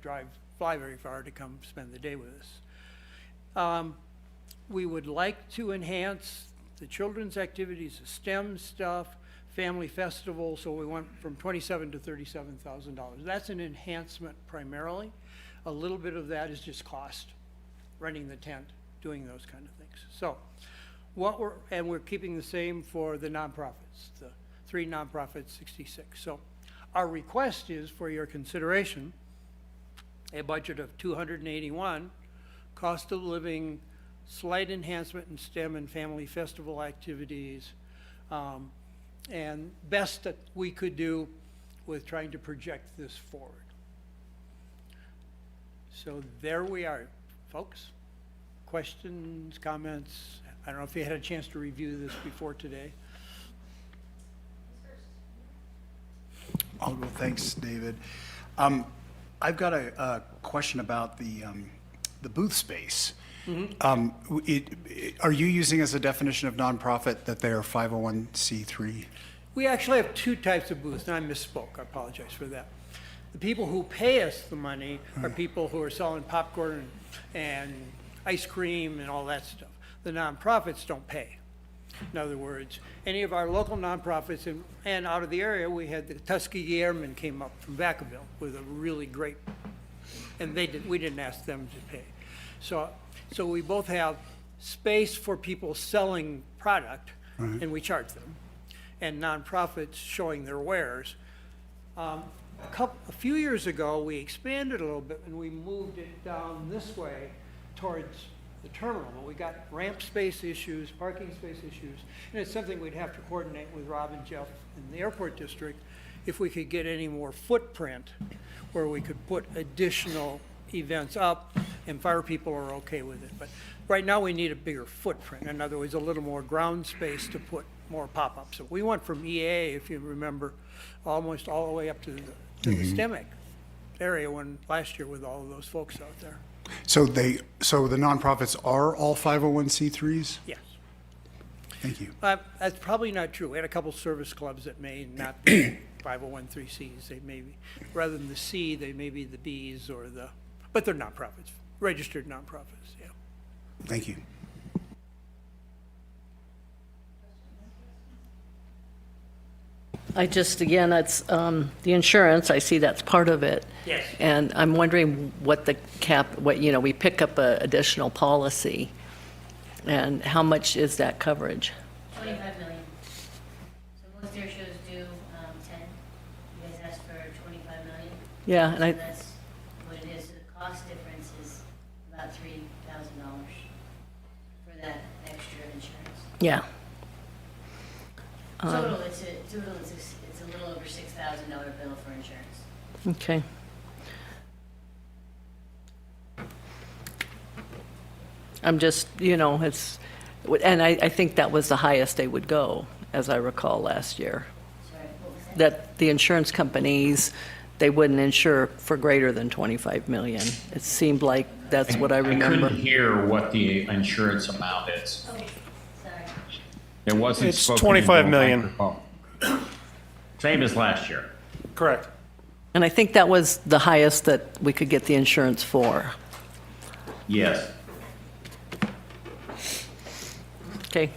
fly very far to come spend the day with us. We would like to enhance the children's activities, the STEM stuff, family festival, so we went from $27,000 to $37,000. That's an enhancement primarily. A little bit of that is just cost, renting the tent, doing those kind of things. So we're keeping the same for the nonprofits, the 3 nonprofits, 66. So our request is for your consideration, a budget of 281, cost of living, slight enhancement in STEM and family festival activities, and best that we could do with trying to project this forward. So there we are, folks. Questions, comments? I don't know if you had a chance to review this before today. I'll go. Thanks, David. I've got a question about the booth space. Are you using as a definition of nonprofit that they are 501c3? We actually have 2 types of booths, and I misspoke. I apologize for that. The people who pay us the money are people who are selling popcorn and ice cream and all that stuff. The nonprofits don't pay. In other words, any of our local nonprofits and out of the area, we had the Tuskegee Airmen came up from Vacaville with a really great, and we didn't ask them to pay. So we both have space for people selling product, and we charge them, and nonprofits showing their wares. A few years ago, we expanded a little bit, and we moved it down this way towards the terminal. We got ramp space issues, parking space issues, and it's something we'd have to coordinate with Rob and Jeff in the airport district if we could get any more footprint where we could put additional events up. and fire people are okay with it. But right now, we need a bigger footprint. In other words, a little more ground space to put more pop-ups. So we went from EA, if you remember, almost all the way up to the STEMIC area last year with all of those folks out there. So the nonprofits are all 501c3s? Yes. Thank you. That's probably not true. We had a couple service clubs that may not be 501(c)(3)s. They may be, rather than the C, they may be the Bs or but they're nonprofits, registered nonprofits, yeah. Thank you. I just, again, it's the insurance, I see that's part of it. Yes. And I'm wondering what the cap, we pick up a additional policy, and how much is that coverage? 25 million. So most air shows do 10. You guys asked for 25 million. Yeah, and So I, that's what it is. So the cost difference is about $3,000 for that extra insurance. yeah. Total, it's a little over $6,000 bill for insurance. Okay. I'm just, it's, and I think that was the highest they would go, as I recall last year. Sorry, what was that? That the insurance companies, they wouldn't insure for greater than 25 million. It seemed like that's what I remember. I couldn't hear what the insurance amount is. Okay, sorry. It wasn't It's spoken 25 into a million. microphone. Same as last year. Correct. And I think that was the highest that we could get the insurance for. Yes. Okay.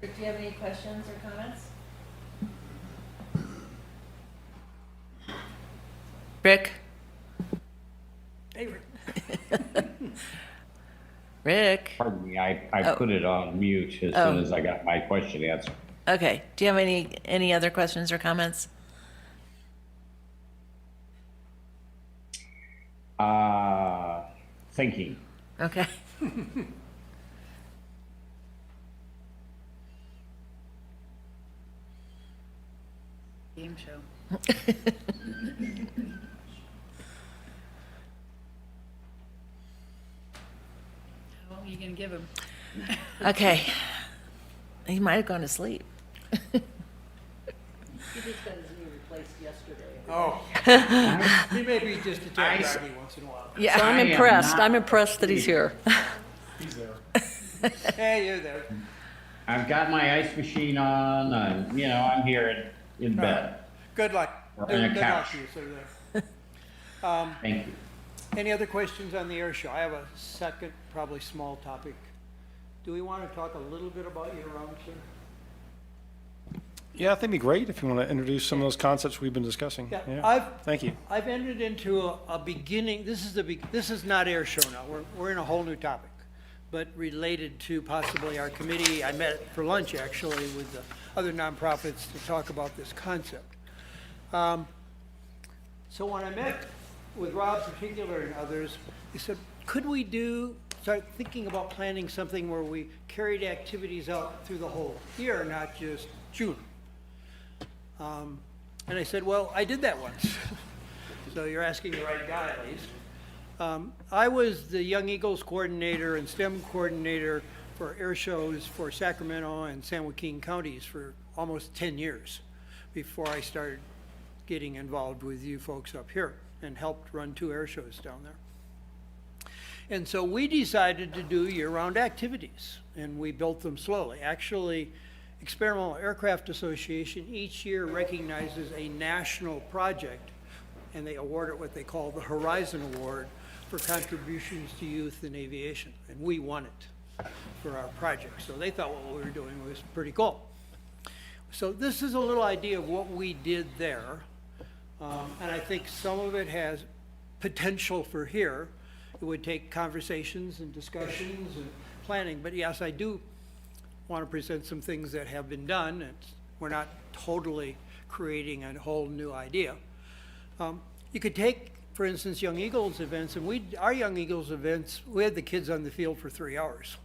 Rick, do you have any questions or comments? Rick? Hey, Rick. Rick? Pardon me, I Oh. put it on mute as Oh. soon as I got my question answered. Okay. Do you have any other questions or comments? Thinking. Okay. Game show. How long are you going to give him? Okay. He might have gone to sleep. He just got his knee replaced yesterday. Oh. He may be just a tad groggy once in a while. Yeah. So I'm I am impressed. not- I'm impressed that he's here. He's there. Hey, you're there. I've got my ice machine on, I'm here in bed. Good luck. Or Good on a luck couch. to you, sir, there. Thank you. Any other questions on the air show? I have a second, probably small topic. Do we want to talk a little bit about year-round, sir? Yeah, I think it'd be great if you want to introduce some of those concepts we've been discussing. I've Thank you. I've entered into a beginning. This is not air show now. We're in a whole new topic, but related to possibly our committee. I met for lunch actually with the other nonprofits to talk about this concept. So when I met with Rob in particular and others, he said, could we start thinking about planning something where we carried activities out through the whole year, not just June? And I said, well, I did that once. So you're asking the right guy at least. I was the Young Eagles coordinator and STEM coordinator for air shows for Sacramento and San Joaquin counties for almost 10 years before I started getting involved with you folks up here and helped run 2 air shows down there. And so we decided to do year-round activities, and we built them slowly. Actually, Experimental Aircraft Association each year recognizes a national project, and they award it what they call the Horizon Award for contributions to youth in aviation, and we won it for our project. So they thought what we were doing was pretty cool. So this is a little idea of what we did there, and I think some of it has potential for here. It would take conversations and discussions and planning, but yes, I do want to present some things that have been done, and we're not totally creating a whole new idea. You could take, for instance, Young Eagles events, and our Young Eagles events, we had the kids on the field for 3 hours.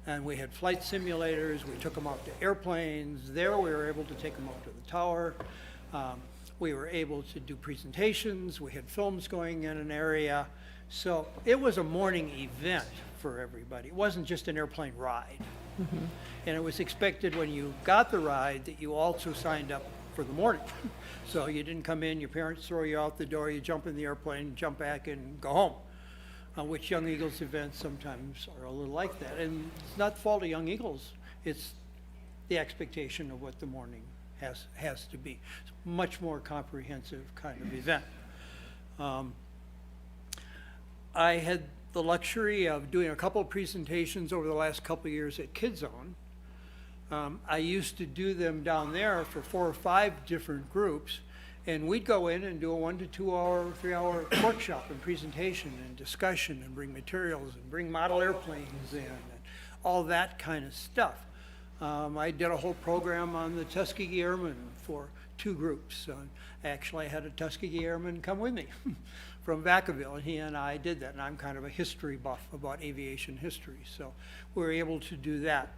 And we had flight simulators, we took them out to airplanes, there we were able to take them out to the tower. We were able to do presentations, we had films going in an area, So it was a morning event for everybody. It wasn't just an airplane ride. And it was expected when you got the ride that you also signed up for the morning. So you didn't come in, your parents throw you out the door, you jump in the airplane, jump back and go home. Which Young Eagles events sometimes are a little like that. And it's not the fault of Young Eagles, it's the expectation of what the morning has to be. It's a much more comprehensive kind of event. I had the luxury of doing a couple of presentations over the last couple of years at KidZone. I used to do them down there for 4 or 5 different groups, and we'd go in and do a 1 to 2 hour, 3 hour workshop and presentation and discussion and bring materials and bring model airplanes in and all that kind of stuff. I did a whole program on the Tuskegee Airmen for 2 groups. Actually, I had a Tuskegee Airman come with me from Vacaville, and he and I did that, and I'm kind of a history buff about aviation history, so we were able to do that.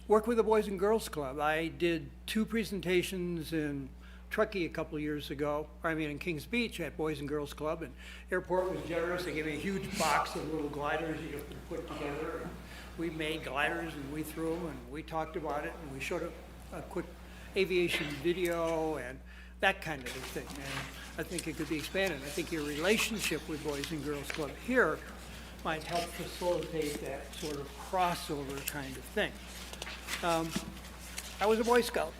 Work with the Boys and Girls Club. I did 2 presentations in Truckee a couple of years ago, in Kings Beach at Boys and Girls Club, and airport was generous. They gave me a huge box of little gliders you have to put together. And we made gliders and we threw them and we talked about it and we showed a quick aviation video and that kind of thing. And I think it could be expanded. I think your relationship with Boys and Girls Club here might help facilitate that sort of crossover kind of thing. I was a Boy Scout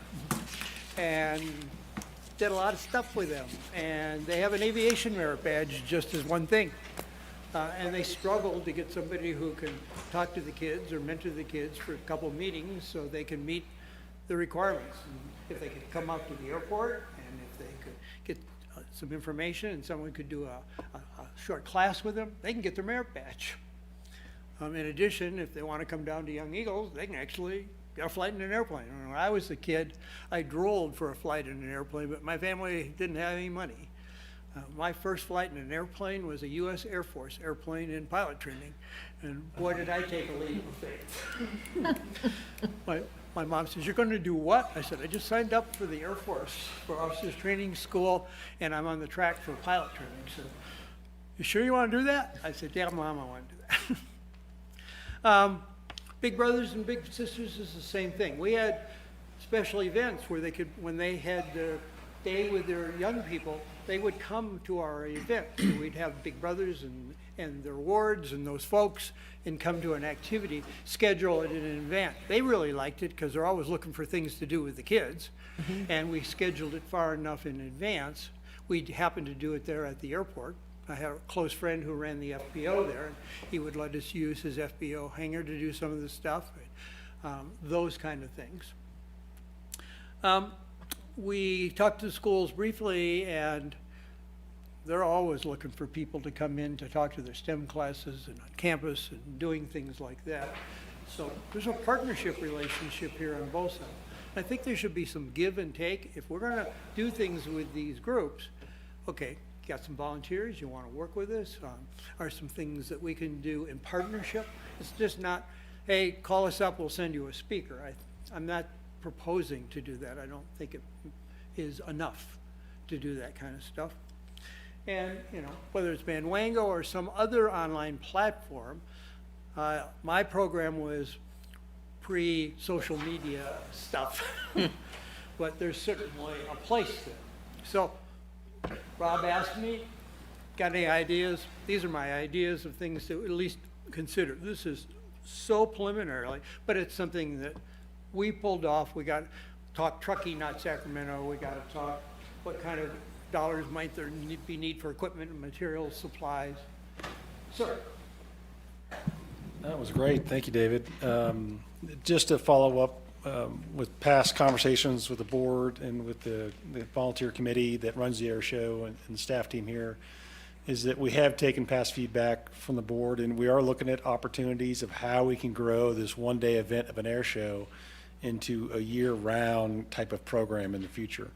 and did a lot of stuff with them, and they have an aviation merit badge just as one thing. And they struggled to get somebody who can talk to the kids or mentor the kids for a couple of meetings so they can meet the requirements. And if they could come out to the airport and if they could get some information and someone could do a short class with them, they can get their merit badge. In addition, if they want to come down to Young Eagles, they can actually get a flight in an airplane. When I was a kid, I drooled for a flight in an airplane, but my family didn't have any money. My first flight in an airplane was a U.S. Air Force airplane in pilot training, and boy, did I take a leap of faith. My mom says, "You're going to do what?" I said, "I just signed up for the Air Force, for officers training school, and I'm on the track for pilot training." She said, "You sure you want to do that?" I said, "Yeah, Mom, I want to do that." Big Brothers and Big Sisters is the same thing. We had special events where they could, when they had a day with their young people, they would come to our event. So we'd have Big Brothers and their wards and those folks and come to an activity, schedule it in advance. They really liked it because they're always looking for things to do with the kids. And we scheduled it far enough in advance. We happened to do it there at the airport. I had a close friend who ran the FBO there, and he would let us use his FBO hangar to do some of the stuff, those kind of things. We talked to the schools briefly, and they're always looking for people to come in to talk to their STEM classes and on campus and doing things like that. So there's a partnership relationship here on both sides. I think there should be some give and take. If we're going to do things with these groups, okay, got some volunteers, you want to work with us? Are some things that we can do in partnership? It's just not, hey, call us up, we'll send you a speaker. I'm not proposing to do that. I don't think it is enough to do that kind of stuff. And, whether it's Bandwango or some other online platform, my program was pre-social media stuff, but there's certainly a place there. So, Rob asked me, got any ideas? These are my ideas of things to at least consider. This is so preliminary, but it's something that we pulled off. We got to talk Truckee, not Sacramento. We got to talk what kind of dollars might there be need for equipment and materials, supplies. Sir. That was great. Thank you, David. Just to follow up with past conversations with the board and with the volunteer committee that runs the air show and the staff team here, is that we have taken past feedback from the board, and we are looking at opportunities of how we can grow this one-day event of an air show into a year-round type of program in the future.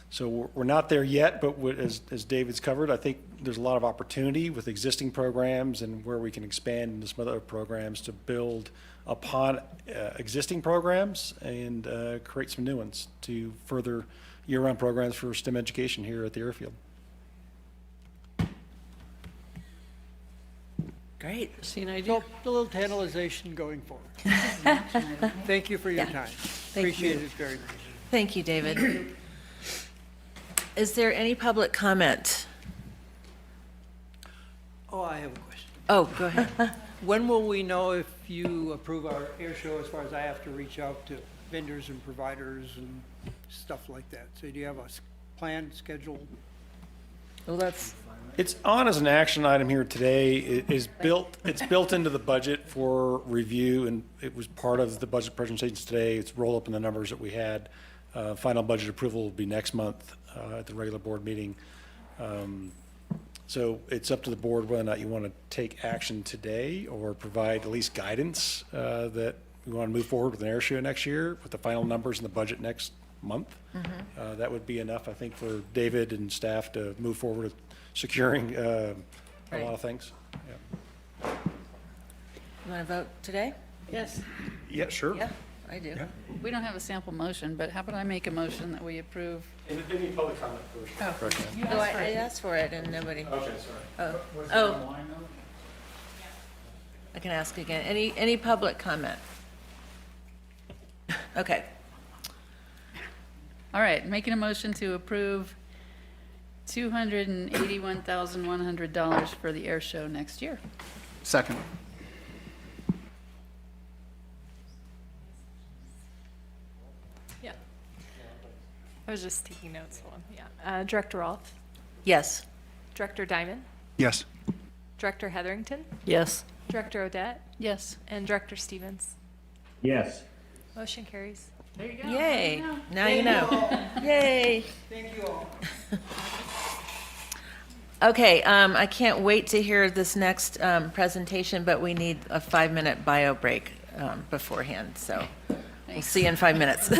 So we're not there yet, but as David's covered, I think there's a lot of opportunity with existing programs and where we can expand into some other programs to build upon existing programs and create some new ones to further year-round programs for STEM education here at the airfield. Great. See an idea? So, a little tantalization going forward. Thank you for your time. Appreciate it very much. Thank you, David. Is there any public comment? Oh, I have a question. Oh, go ahead. When will we know if you approve our air show, as far as I have to reach out to vendors and providers and stuff like that? So do you have a plan, schedule? Well, that's, It's on as an action item here today. It's built into the budget for review, and it was part of the budget presentations today. It's rolled up in the numbers that we had. Final budget approval will be next month at the regular board meeting. So it's up to the board whether or not you want to take action today or provide at least guidance that we want to move forward with an air show next year with the final numbers in the budget next month. That would be enough, I think, for David and staff to move forward with securing a lot of things. Yeah. you want to vote today? Yes. Yeah, sure. Yeah, I do. We don't have a sample motion, but how about I make a motion that we approve? Any public comment first? Oh, I asked for it and nobody. Okay, sorry. Oh. I can ask again. Any public comment? Okay. All right, making a motion to approve $281,100 for the air show next year. Second. Yeah. I was just taking notes. Hold on. Yeah. Director Roth, Yes. Director Diamond, Yes. Director Hetherington, Yes. Director Odette, Yes. and Director Stevens. Yes. Motion carries. Yay. Now you know. Yay. Thank you all. Okay, I can't wait to hear this next presentation, but we need a 5-minute bio break beforehand, so we'll see you in 5 minutes.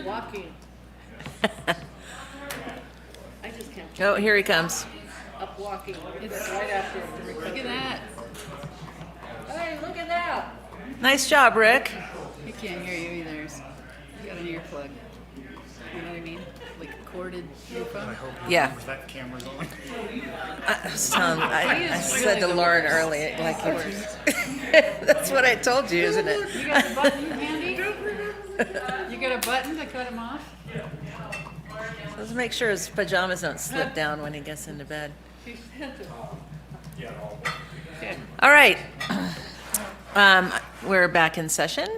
Walking. I just can't Oh, here he comes. up walking. It's right after. Look at that. Hey, look at that. Nice job, Rick. He can't hear you either. You got an earplug. You know what I mean? Like a corded earphone. Yeah. That camera's on. I was telling, I is said to really the Lauren worst. earlier, like, that's what I told you, isn't it? You got a button handy? You got a button to cut him off? Let's make sure his pajamas don't slip down when he gets into bed. All right. We're back in session.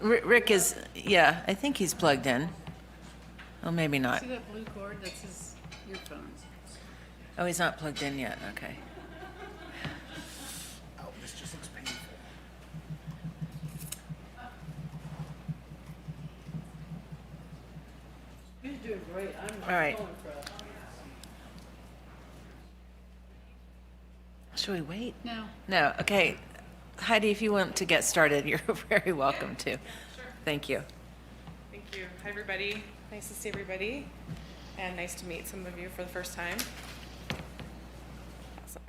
Rick is, yeah, I think he's plugged in. Oh, maybe not. See that blue cord? That's his earphones. Oh, he's not plugged in yet, okay. Oh, this just looks painful. He's doing great. I'm All right. so impressed. Should we wait? No. No, okay. Heidi, if you want to get started, you're very welcome to. Thank you. Thank you. Hi, everybody. Nice to see everybody, and nice to meet some of you for the first time. Awesome.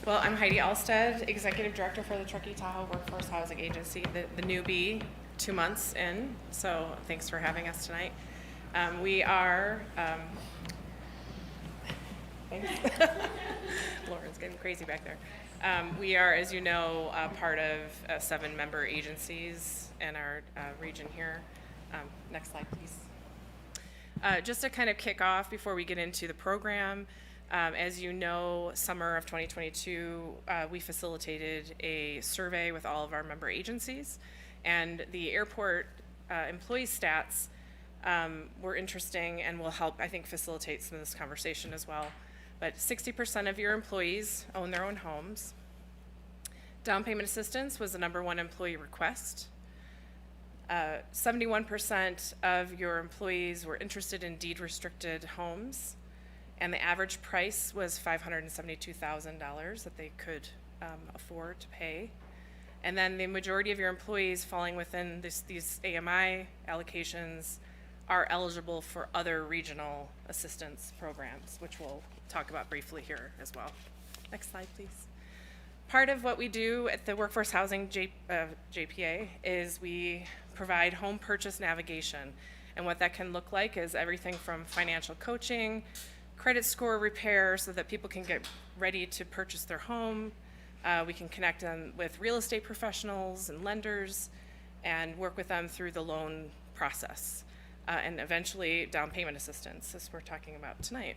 Well, I'm Heidi Alstead, Executive Director for the Truckee Tahoe Workforce Housing Agency, the newbie, 2 months in, so thanks for having us tonight. We are, thanks. Lauren's getting crazy back there. We are, as you know, part of 7 member agencies in our region here. Next slide, please. Just to kind of kick off before we get into the program, as you know, summer of 2022, we facilitated a survey with all of our member agencies, and the airport employee stats were interesting and will help, I think, facilitate some of this conversation as well. But 60% of your employees own their own homes. Down payment assistance was the #1 employee request. 71% of your employees were interested in deed-restricted homes, and the average price was $572,000 that they could afford to pay. And then the majority of your employees falling within these AMI allocations are eligible for other regional assistance programs, which we'll talk about briefly here as well. Next slide, please. Part of what we do at the Workforce Housing JPA is we provide home purchase navigation. And what that can look like is everything from financial coaching, credit score repair so that people can get ready to purchase their home. We can connect them with real estate professionals and lenders and work with them through the loan process. And eventually down payment assistance, as we're talking about tonight.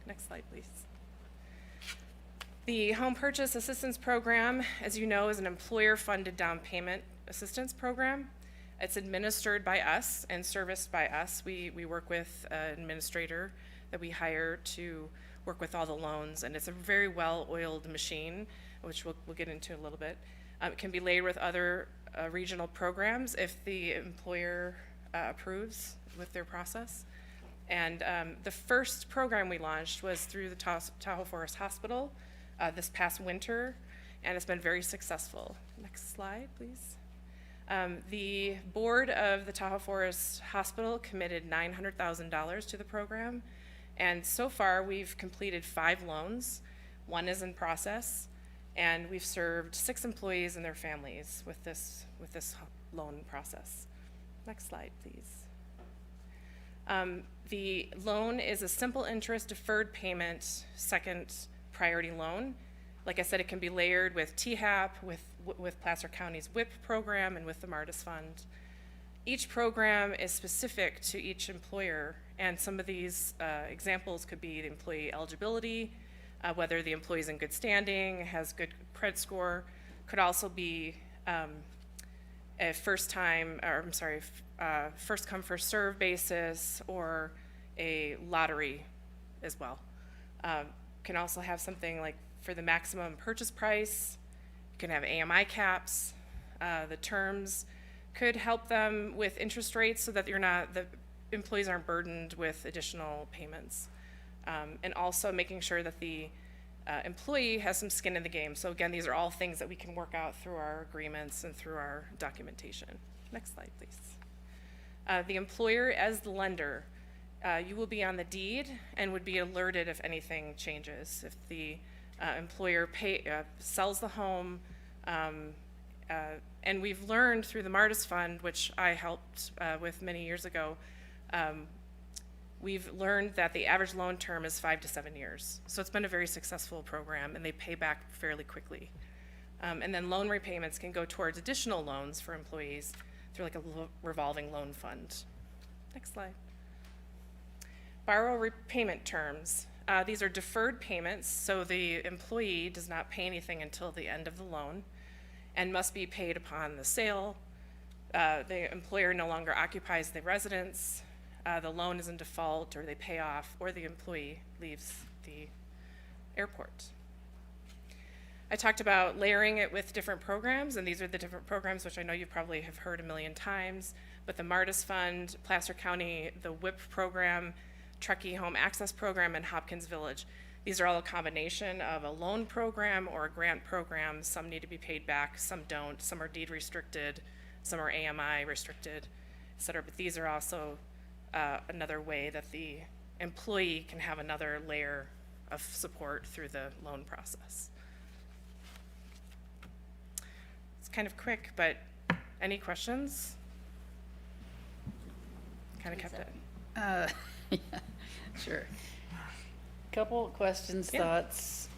Next slide, please. The Home Purchase Assistance Program, as you know, is an employer-funded down payment assistance program. It's administered by us and serviced by us. We work with an administrator that we hire to work with all the loans, and it's a very well-oiled machine, which we'll get into a little bit. It can be layered with other regional programs if the employer approves with their process. And the first program we launched was through the Tahoe Forest Hospital this past winter, and it's been very successful. Next slide, please. The board of the Tahoe Forest Hospital committed $900,000 to the program, and so far we've completed 5 loans. 1 is in process, and we've served 6 employees and their families with this loan process. Next slide, please. The loan is a simple interest deferred payment second priority loan. Like I said, it can be layered with THAP, with Placer County's WIP program, and with the MARTIS Fund. Each program is specific to each employer, and some of these examples could be the employee eligibility, whether the employee's in good standing, has good credit score, could also be a first come, first serve basis, or a lottery as well. Can also have something like for the maximum purchase price, you can have AMI caps. The terms could help them with interest rates so that the employees aren't burdened with additional payments. And also making sure that the employee has some skin in the game. So again, these are all things that we can work out through our agreements and through our documentation. Next slide, please. The employer as the lender, you will be on the deed and would be alerted if anything changes. If the employer sells the home, and we've learned through the Martis Fund, which I helped with many years ago, we've learned that the average loan term is 5 to 7 years. So it's been a very successful program, and they pay back fairly quickly. And then loan repayments can go towards additional loans for employees through like a revolving loan fund. Next slide. Borrow repayment terms. These are deferred payments, so the employee does not pay anything until the end of the loan and must be paid upon the sale. The employer no longer occupies the residence, the loan is in default, or they pay off, or the employee leaves the airport. I talked about layering it with different programs, and these are the different programs which I know you probably have heard a million times, but the Martis Fund, Placer County, the WIP program, Truckee Home Access Program, and Hopkins Village. These are all a combination of a loan program or a grant program. Some need to be paid back, some don't. Some are deed restricted, some are AMI restricted, et cetera. But these are also another way that the employee can have another layer of support through the loan process. It's kind of quick, but any questions? Kind of kept it. Yeah, sure. Couple questions, thoughts.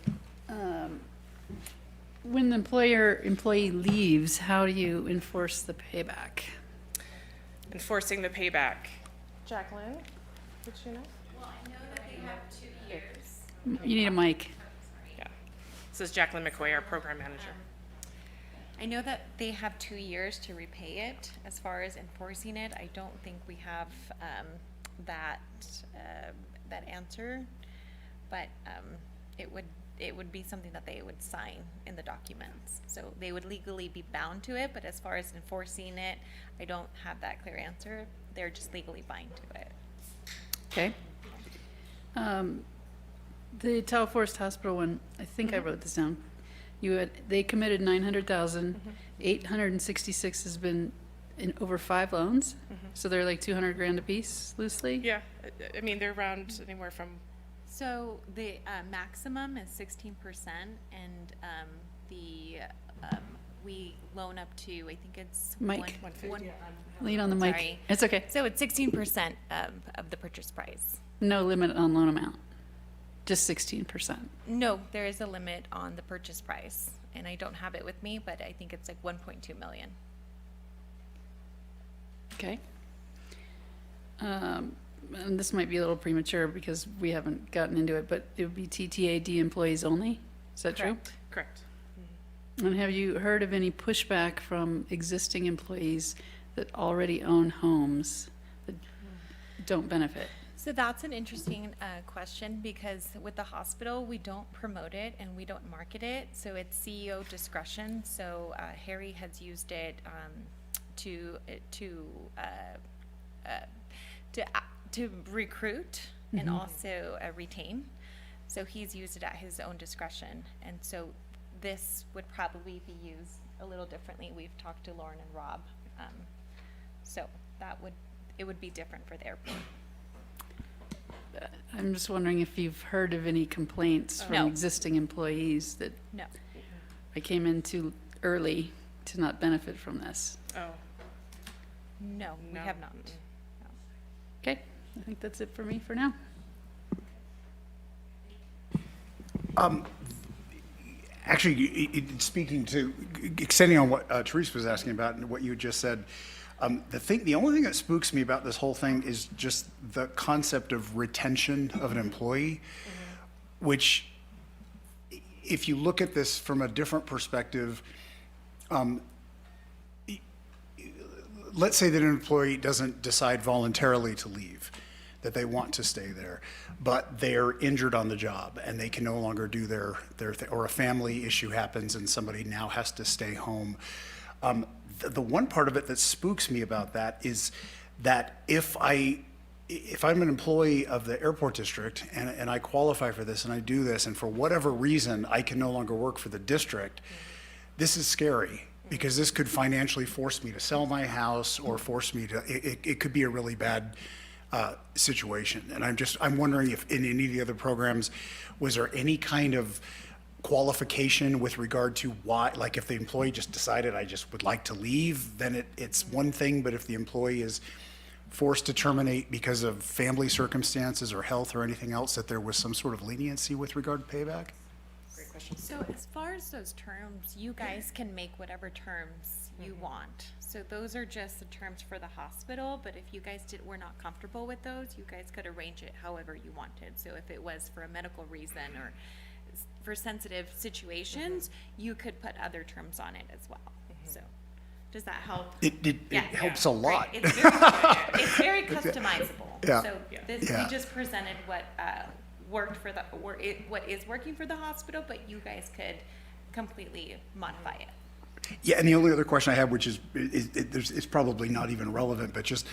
When the employee leaves, how do you enforce the payback? Enforcing the payback. Jacqueline, did you know? Well, I know that they have 2 years. You need a mic. Yeah. This is Jacqueline McQuay, our program manager. I know that they have 2 years to repay it. As far as enforcing it, I don't think we have that answer, but it would be something that they would sign in the documents. So they would legally be bound to it, but as far as enforcing it, I don't have that clear answer. They're just legally bound to it. Okay. The Tahoe Forest Hospital one, I think I wrote this down. They committed 900,000, 866 has been in over 5 loans. So they're like 200 grand a piece, loosely? Yeah, I mean, they're around anywhere from. So the maximum is 16%, and we loan up to, I think it's Mike, one, lean on the mic. sorry. It's okay. So it's 16% of the purchase price. No limit on loan amount, just 16%. No, there is a limit on the purchase price, and I don't have it with me, but I think it's like 1.2 million. Okay. And this might be a little premature because we haven't gotten into it, but it would be TTAD employees only? Is that true? Correct. And have you heard of any pushback from existing employees that already own homes that don't benefit? So that's an interesting question, because with the hospital, we don't promote it and we don't market it. So it's CEO discretion. So Harry has used it to recruit and also retain. So he's used it at his own discretion. And so this would probably be used a little differently. We've talked to Lauren and Rob. So it would be different for the airport. I'm just wondering if you've heard of any complaints from No. existing employees that No. I came in too early to not benefit from this. Oh. No, we No. have not. Okay, I think that's it for me for now. Actually, speaking to, extending on what Therese was asking about and what you just said, the only thing that spooks me about this whole thing is just the concept of retention of an employee, which, if you look at this from a different perspective, let's say that an employee doesn't decide voluntarily to leave, that they want to stay there, but they're injured on the job and they can no longer do their or a family issue happens and somebody now has to stay home. The one part of it that spooks me about that is that if I if I'm an employee of the airport district and I qualify for this and I do this, and for whatever reason, I can no longer work for the district, this is scary because this could financially force me to sell my house or force me to, it could be a really bad situation. And I'm wondering if in any of the other programs, was there any kind of qualification with regard to why, like if the employee just decided I just would like to leave, then it's one thing, but if the employee is forced to terminate because of family circumstances or health or anything else, that there was some sort of leniency with regard to payback? Great question. So as far as those terms, you guys can make whatever terms you want. So those are just the terms for the hospital, but if you guys were not comfortable with those, you guys could arrange it however you wanted. So if it was for a medical reason or for sensitive situations, you could put other terms on it as well. So does that help? It helps a lot. Right. It's very customizable. Yeah. So we just presented what what is working for the hospital, but you guys could completely modify it. Yeah, and the only other question I have, which is it's probably not even relevant, but just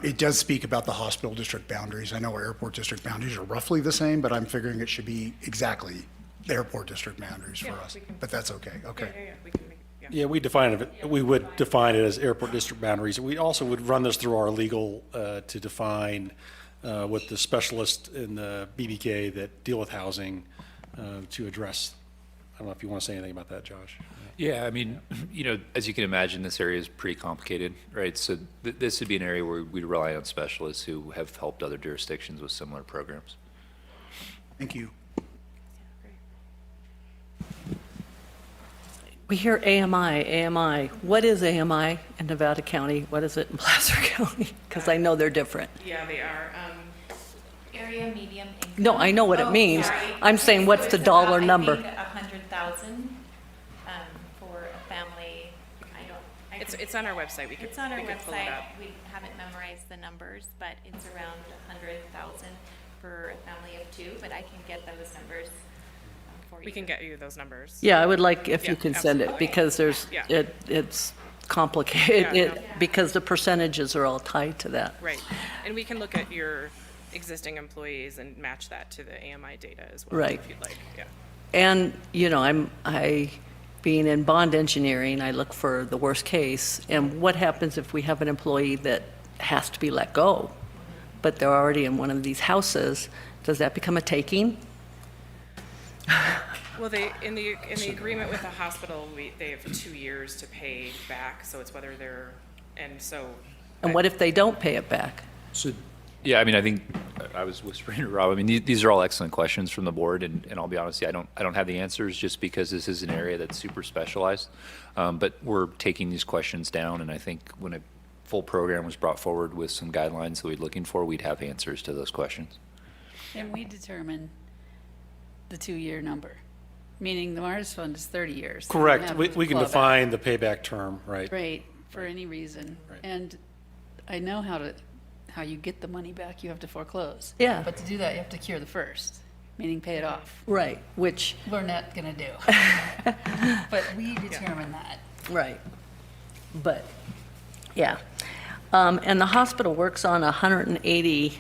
it does speak about the hospital district boundaries. I know our airport district boundaries are roughly the same, but I'm figuring it should be exactly the airport district boundaries for us. But that's okay. Okay. Yeah, we would define it as airport district boundaries. We also would run this through our legal to define with the specialists in the BBK that deal with housing to address. I don't know if you want to say anything about that, Josh. Yeah, I mean, as you can imagine, this area is pretty complicated, right? So this would be an area where we'd rely on specialists who have helped other jurisdictions with similar programs. Thank you. We hear AMI. What is AMI in Nevada County? What is it in Placer County? Because I know they're different. Yeah, they are. Area medium income. No, I know what it means. Sorry. I'm saying, what's the dollar number? I think 100,000 for a family. It's on our website. It's on our we could pull it website. up. We haven't memorized the numbers, but it's around 100,000 for a family of two. But I can get those numbers for you. We can get you those numbers. Yeah, I would like if you Yeah, can send it, absolutely. because Yeah. it's complicated, Yeah, no. because the percentages are all tied to that. Right. And we can look at your existing employees and match that to the AMI data as well. Right. If you'd like. Yeah. And, being in bond engineering, I look for the worst case. And what happens if we have an employee that has to be let go, but they're already in one of these houses? Does that become a taking? Well, they in the agreement with the hospital, they have 2 years to pay back. So it's whether they're And what if they don't pay it back? So, yeah, I mean, I think I was whispering to Rob. I mean, these are all excellent questions from the board, and I'll be honest, I don't have the answers just because this is an area that's super specialized. But we're taking these questions down, and I think when a full program was brought forward with some guidelines that we're looking for, we'd have answers to those questions. And we determine the 2-year number, meaning the MARS fund is 30 years. They don't Correct. have We can clawback. define the payback term, right? Right, for any reason. Right. And I know how you get the money back, you have to foreclose. Yeah. But to do that, you have to cure the first, meaning pay it off. Right, which, We're not gonna do. But we determine that. right. But, yeah. And the hospital works on 180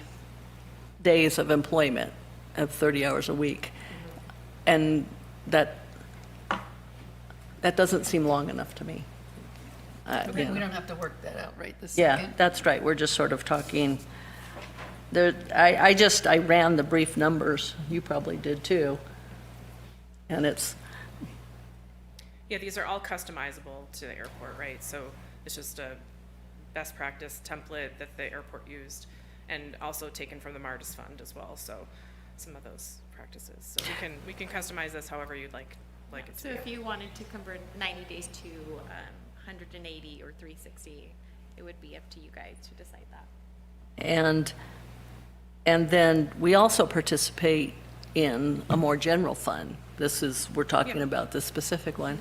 days of employment of 30 hours a week. And that doesn't seem long enough to me. We don't have to work that out right this Yeah, second. that's right, we're just sort of talking, I ran the brief numbers, you probably did too. And it's, Yeah, these are all customizable to the airport, right? So it's just a best practice template that the airport used, and also taken from the MARDIS fund as well. So some of those practices. So we can customize this however you'd like it to So be. if you wanted to convert 90 days to 180 or 360, it would be up to you guys to decide that. and then we also participate in a more general fund. We're talking Yeah. about the specific one.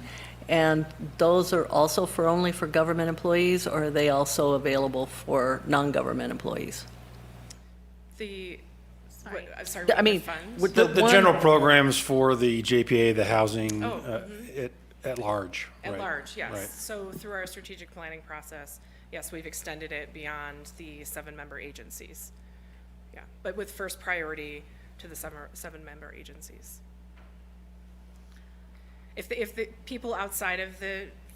And those are also only for government employees, or are they also available for non-government employees? Sorry, I what are mean, the funds? with The one- general programs for the JPA, the housing, Oh, at large. At right, large, yes. right. So through our strategic planning process, yes, we've extended it beyond the 7-member agencies. Yeah, but with first priority to the seven-member agencies. If the people outside of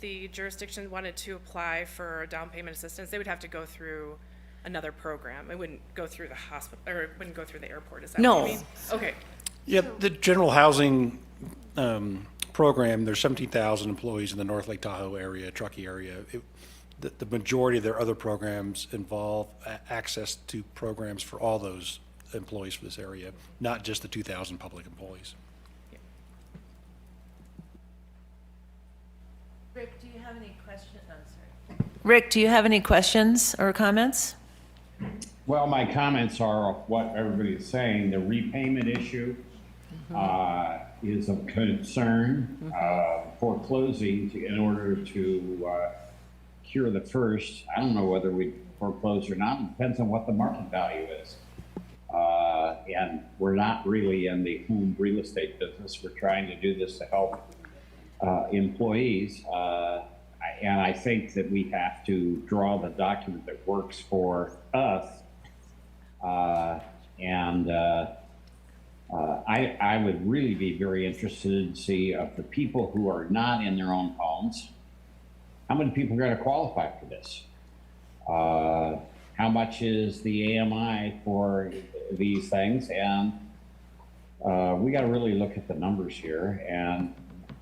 the jurisdiction wanted to apply for down payment assistance, they would have to go through another program. It wouldn't go through the hospital, or it wouldn't go through the airport, is that No. what you mean? Okay, Yeah, the general housing program, there's 17,000 employees in the North Lake Tahoe area, Truckee area. The majority of their other programs involve access to programs for all those employees for this area, not just the 2,000 public employees. Rick, do you have any questions? I'm sorry. Rick, do you have any questions or comments? Well, my comments are what everybody is saying. The repayment issue is of concern for closing in order to cure the first. I don't know whether we foreclose or not. It depends on what the market value is. And we're not really in the home real estate business. We're trying to do this to help employees. And I think that we have to draw the document that works for us. I would really be very interested to see of the people who are not in their own homes, how many people are going to qualify for this? How much is the AMI for these things? And we got to really look at the numbers here. And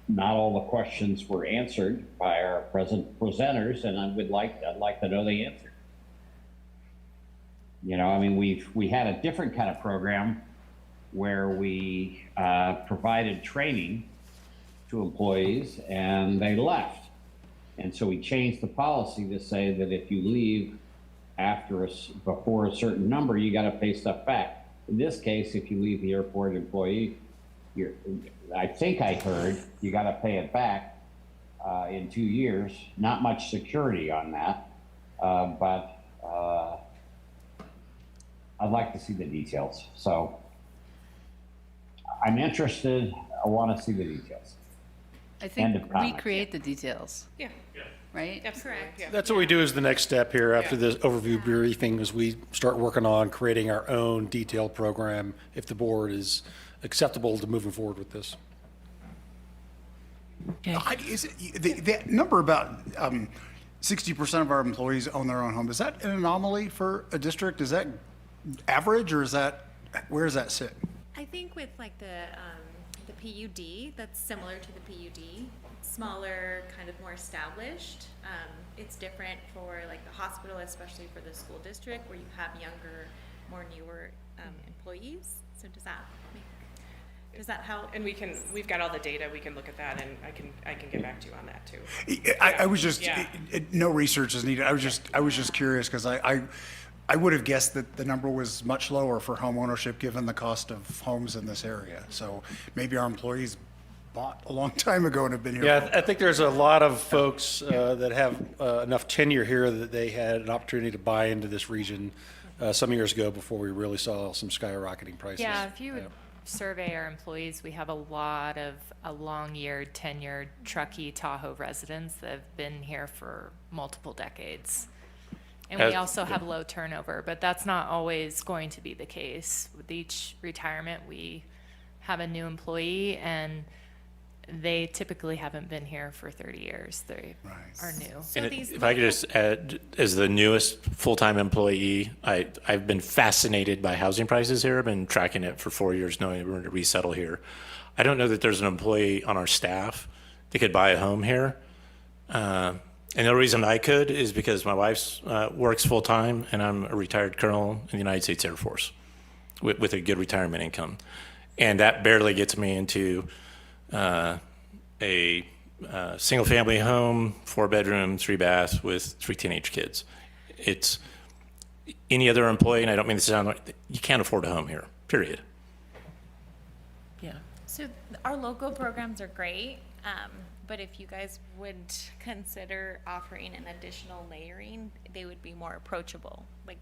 not all the questions were answered by our present presenters, and I'd like to know the answer. You know, I mean, we had a different kind of program where we provided training to employees and they left. And so we changed the policy to say that if you leave before a certain number, you got to pay stuff back. In this case, if you leave the airport employee, I think I heard you got to pay it back in 2 years. Not much security on that, but I'd like to see the details. So I'm interested. I want to see the details. I think we comment. create the details, yeah, right? absolutely, yeah. That's what we do as the next step here after this overview briefing, is we start working on creating our own detailed program if the board is acceptable to moving forward with this. Okay. Is it, the number about 60% of our employees own their own home, is that an anomaly for a district? Is that average, or is that, where does that sit? I think with like the PUD, that's similar to the PUD, smaller, kind of more established. It's different for like the hospital, especially for the school district, where you have younger, more newer employees. So does that help? And we've got all the data, we can look at that, and I can get back to you on that too. I was just, Yeah. no research is needed. I was just curious because I would have guessed that the number was much lower for home ownership given the cost of homes in this area. So maybe our employees bought a long time ago and have been here. Yeah, I think there's a lot of folks that have enough tenure here that they had an opportunity to buy into this region some years ago before we really saw some skyrocketing prices. Yeah, if you would survey our employees, we have a lot of long-yeared, tenured Truckee Tahoe residents that have been here for multiple decades. And we also have low turnover, but that's not always going to be the case. With each retirement, we have a new employee, and they typically haven't been here for 30 years. They are new. So these If I could just add, as the newest full-time employee, I've been fascinated by housing prices here. I've been tracking it for 4 years, knowing we're going to resettle here. I don't know that there's an employee on our staff that could buy a home here. And the reason I could is because my wife works full-time, and I'm a retired colonel in the United States Air Force with a good retirement income. And that barely gets me into a single-family home, 4-bedroom, 3-bath with 3 teenage kids. It's any other employee, and I don't mean to sound like, you can't afford a home here, period. Yeah. So our local programs are great, but if you guys would consider offering an additional layering, they would be more approachable. Like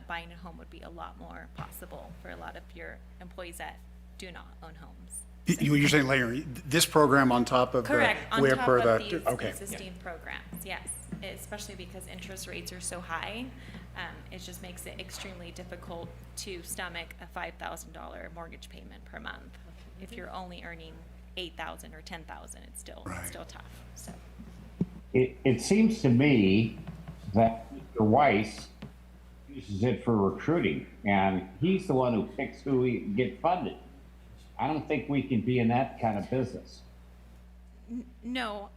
buying a home would be a lot more possible for a lot of your employees that do not own homes. You're saying layering this program on top of Correct, the on way top per of the these okay. existing programs, yes. Especially because interest rates are so high. It just makes it extremely difficult to stomach a $5,000 mortgage payment per month. If you're only earning 8,000 or 10,000, it's still tough. So It seems to me that Mr. Weiss uses it for recruiting, and he's the one who picks who we get funded. I don't think we can be in that kind of business. no,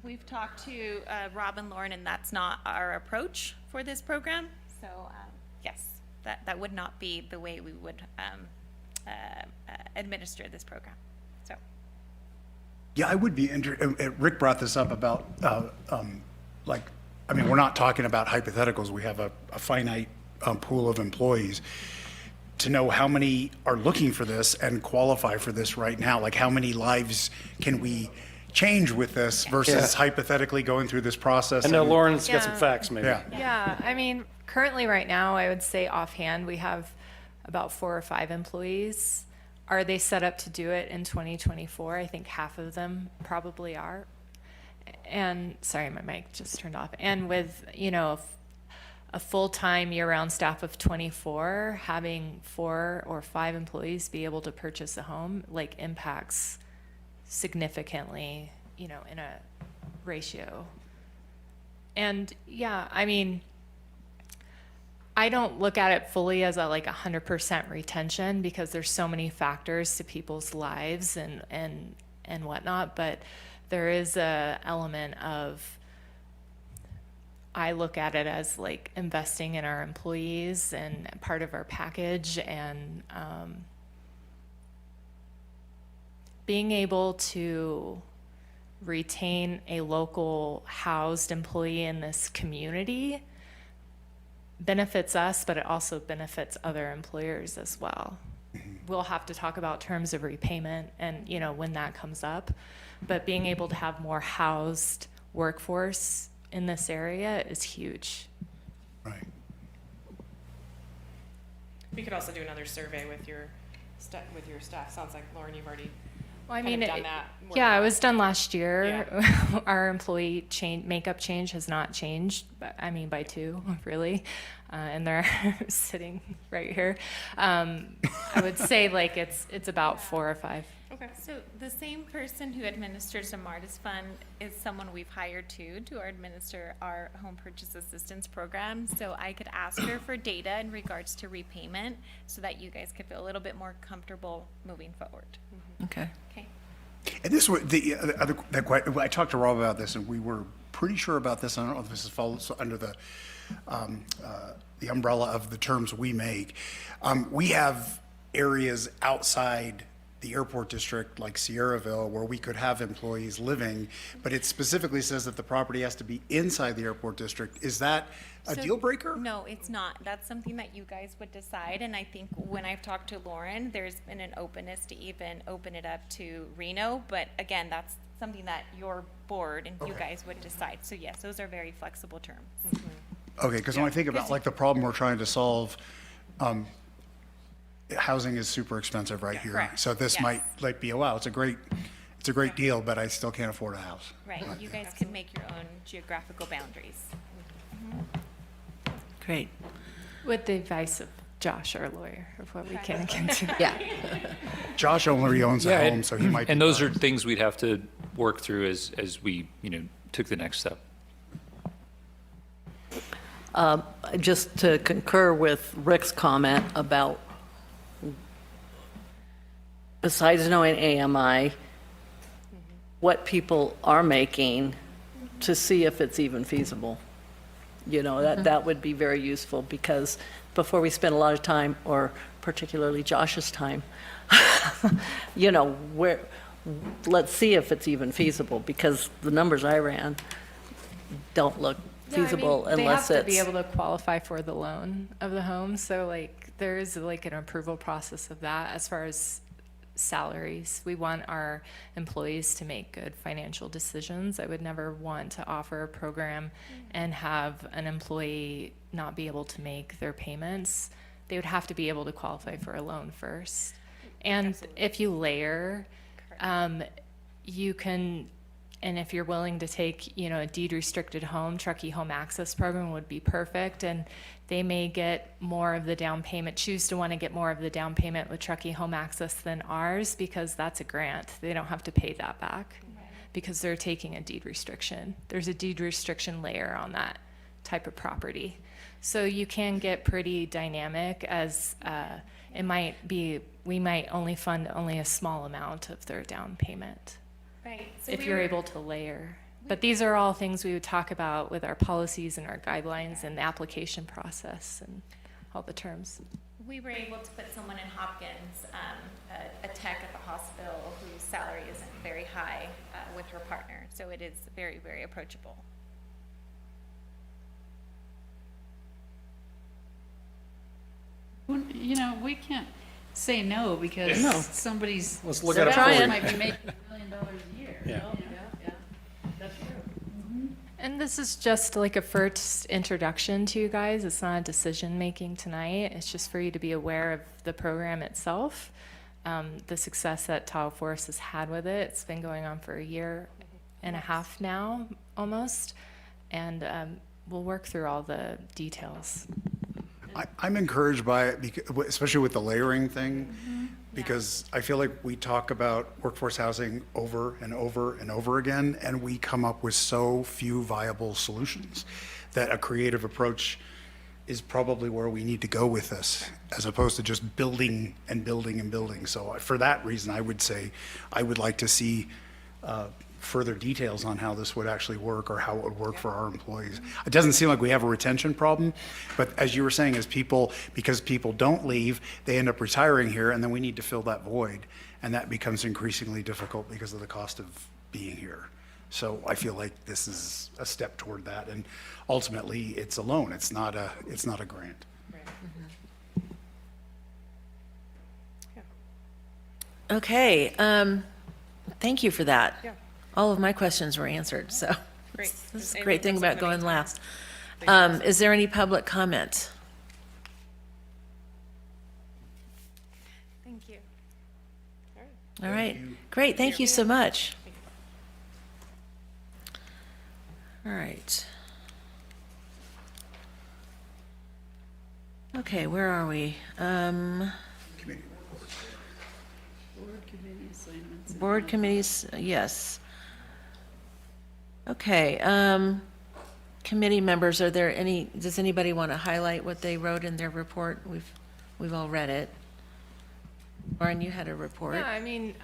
we've talked to Rob and Lauren, and that's not our approach for this program. So yes, that would not be the way we would administer this program. So. Yeah, I would be Rick brought this up about, we're not talking about hypotheticals. We have a finite pool of employees. To know how many are looking for this and qualify for this right now, like how many lives can we change with this versus hypothetically going through this process? I know and- Lauren's got some facts, maybe. Yeah. Yeah, I mean, currently right now, I would say offhand, we have about 4 or 5 employees. Are they set up to do it in 2024? I think half of them probably are. And sorry, my mic just turned off. And with, a full-time year-round staff of 24, having 4 or 5 employees be able to purchase a home, impacts significantly, in a ratio. And yeah, I mean, I don't look at it fully as a 100% retention, because there's so many factors to people's lives and whatnot, but there is a element of, I look at it as investing in our employees and part of our package, and being able to retain a local housed employee in this community benefits us, but it also benefits other employers as well. We'll have to talk about terms of repayment and, when that comes up, but being able to have more housed workforce in this area is huge. Right. We could also do another survey with your staff. Sounds like, Lauren, you've already Well, I kind mean, of done that. yeah, it was done last year. Our employee makeup change has not changed, but I mean by 2, really, and they're sitting right here. I would say it's about 4 or 5. Okay. So the same person who administers the MARTIS fund is someone we've hired to administer our home purchase assistance program. So I could ask her for data in regards to repayment so that you guys could feel a little bit more comfortable moving forward. Okay. Okay. And this was I talked to Rob about this, and we were pretty sure about this. I don't know if this falls under the umbrella of the terms we make. We have areas outside the airport district, like Sierraville, where we could have employees living, but it specifically says that the property has to be inside the airport district. Is that a So, deal breaker? No, it's not. That's something that you guys would decide. And I think when I've talked to Lauren, there's been an openness to even open it up to Reno. But again, that's something that your board and you guys would decide. So yes, those are very flexible terms. Okay, because when I think about the problem we're trying to solve, housing is super expensive right here. Correct. So this Yes. might be, wow, it's a great deal, but I still can't afford a house. Right. You guys can make your own geographical boundaries. Great. With the advice of Josh, our lawyer, of what we can and can't do. Yeah. Josh only owns a home, so he might. And those are things we'd have to work through as we, took the next step. Just to concur with Rick's comment about, besides knowing AMI, what people are making to see if it's even feasible. That would be very useful, because before we spend a lot of time, or particularly Josh's time, let's see if it's even feasible, because the numbers I ran don't look feasible unless they have it's. to be able to qualify for the loan of the home. So there is an approval process of that. As far as salaries, we want our employees to make good financial decisions. I would never want to offer a program and have an employee not be able to make their payments. They would have to be able to qualify for a loan first. And if you layer, you can And if you're willing to take, a deed restricted home, Truckee Home Access Program would be perfect. And they may get more of the down payment, choose to want to get more of the down payment with Truckee Home Access than ours, because that's a grant. They don't have to pay that back because they're taking a deed restriction. There's a deed restriction layer on that type of property. So you can get pretty dynamic, as it might be, we might only fund only a small amount of their down payment. Right. So If you're able to layer. But these are all things we would talk about with our policies and our guidelines and the application process and all the terms. We were able to put someone in Hopkins, a tech at the hospital whose salary isn't very high, with her partner. So it is very, very approachable. We can't say no because No. somebody's Let's look at it spouse forward. might be making $1 million a year. Yeah. That's true. And this is just like a first introduction to you guys. It's not a decision making tonight. It's just for you to be aware of the program itself, the success that Tahoe Forest has had with it. It's been going on for a year and a half now, almost. And we'll work through all the details. I'm encouraged by it, especially with the layering thing, because I feel like we talk about workforce housing over and over and over again, and we come up with so few viable solutions that a creative approach is probably where we need to go with this, as opposed to just building and building and building. So for that reason, I would say I would like to see further details on how this would actually work, or how it would work for our employees. It doesn't seem like we have a retention problem, but as you were saying, because people don't leave, they end up retiring here, and then we need to fill that void, and that becomes increasingly difficult because of the cost of being here. So I feel like this is a step toward that, and ultimately, it's a loan. It's not a grant. Okay, thank you for that. Yeah. All of my questions were answered, so. Great. This is a Anything great thing comes up about in the going meantime? last. Is there any public comment? Thank you. All right, great, thank you so much. All right. Okay, where are we? Board committee assignments. Board committees, yes. Okay, committee members, are there any, does anybody want to highlight what they wrote in their report? We've all read it. Lauren, you had a report. Yeah, I mean,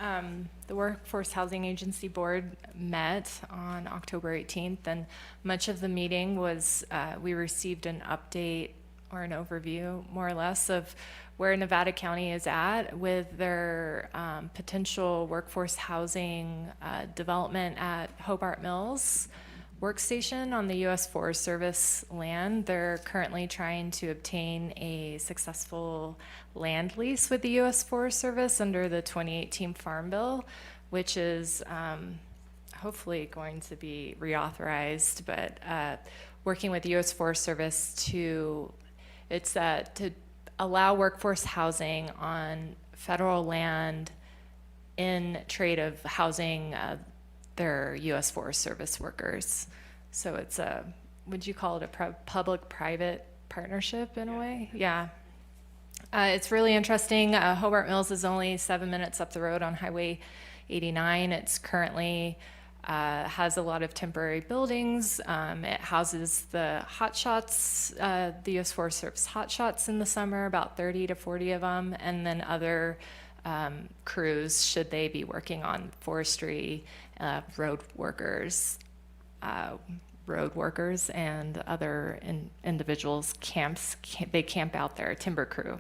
the Workforce Housing Agency Board met on October 18th, and much of the meeting was, we received an update or an overview, more or less, of where Nevada County is at with their potential workforce housing development at Hobart Mills workstation on the U.S. Forest Service land. They're currently trying to obtain a successful land lease with the U.S. Forest Service under the 2018 Farm Bill, which is hopefully going to be reauthorized, but working with the U.S. Forest Service to allow workforce housing on federal land in trade of housing their U.S. Forest Service workers. So it's would you call it a public-private partnership in a way? Yeah. It's really interesting. Hobart Mills is only 7 minutes up the road on Highway 89. It's currently has a lot of temporary buildings. It houses the hot shots, the U.S. Forest Service hot shots in the summer, about 30 to 40 of them, and then other crews, should they be working on forestry, road workers, and other individuals, they camp out there, timber crew.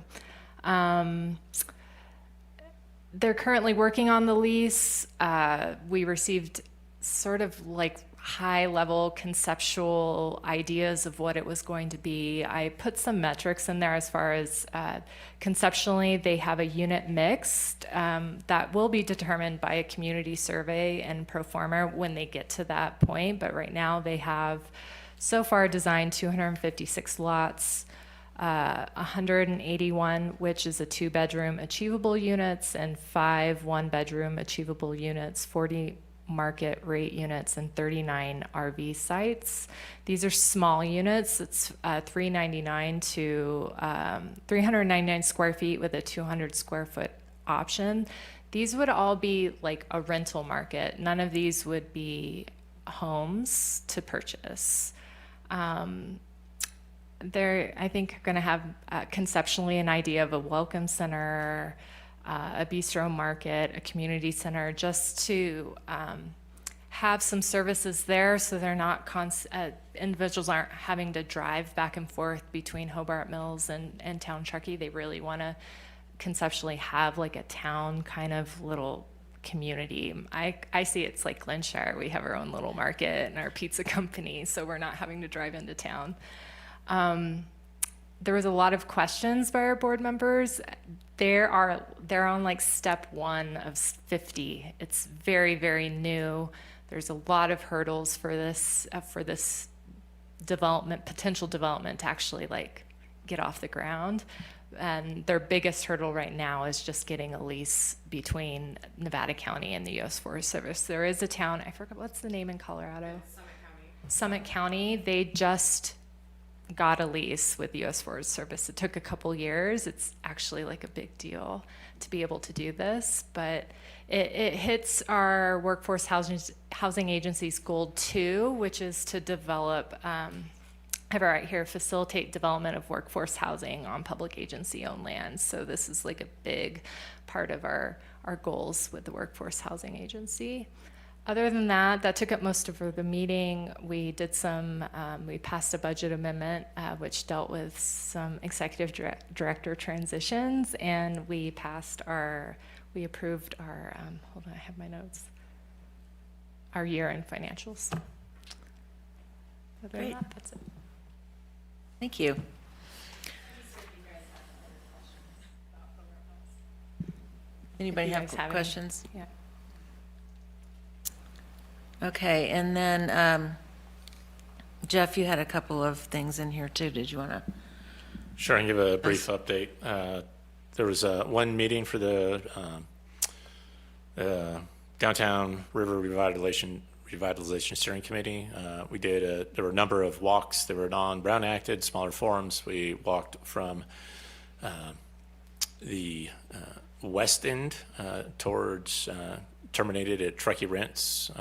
They're currently working on the lease. We received sort of like high-level conceptual ideas of what it was going to be. I put some metrics in there as far as conceptually they have a unit mixed that will be determined by a community survey and pro forma when they get to that point. But right now they have so far designed 256 lots, 181 which is a 2-bedroom achievable units, and 5 1-bedroom achievable units, market rate units and 39 RV sites. These are small units. It's 399 square feet with a 200 square foot option. These would all be like a rental market. None of these would be homes to purchase. They're, I think, going to have conceptually an idea of a welcome center, a bistro market, a community center, just to have some services there so they're not individuals aren't having to drive back and forth between Hobart Mills and town Truckee. They really want to conceptually have like a town kind of little community. I see it's like Glenshire. We have our own little market and our pizza company, so we're not having to drive into town. There was a lot of questions by our board members. They're on like step 1 of 50. It's very, very new. There's a lot of hurdles for this potential development to actually like get off the ground. And their biggest hurdle right now is just getting a lease between Nevada County and the U.S. Forest Service. There is a town, I forgot what's the name in Colorado? Summit County. They just got a lease with the U.S. Forest Service. It took a couple years. It's actually like a big deal to be able to do this, but it hits our workforce housing agency's goal 2, which is to develop, I have it right here, facilitate development of workforce housing on public agency-owned land. So this is like a big part of our goals with the workforce housing agency. Other than that, that took up most of the meeting. We did we passed a budget amendment, which dealt with some executive director transitions, and we approved our, hold on, I have my notes, our year-end financials. Other than that, that's it. Thank you. Anybody have questions? Yeah. Okay, and then Jeff, you had a couple of things in here too. Did you want to? Sure, I can give a brief update. There was one meeting for the Downtown River Revitalization Steering Committee. There were a number of walks. They were non-Brown acted, smaller forums. We walked from the west end towards, terminated at Truckee Rents.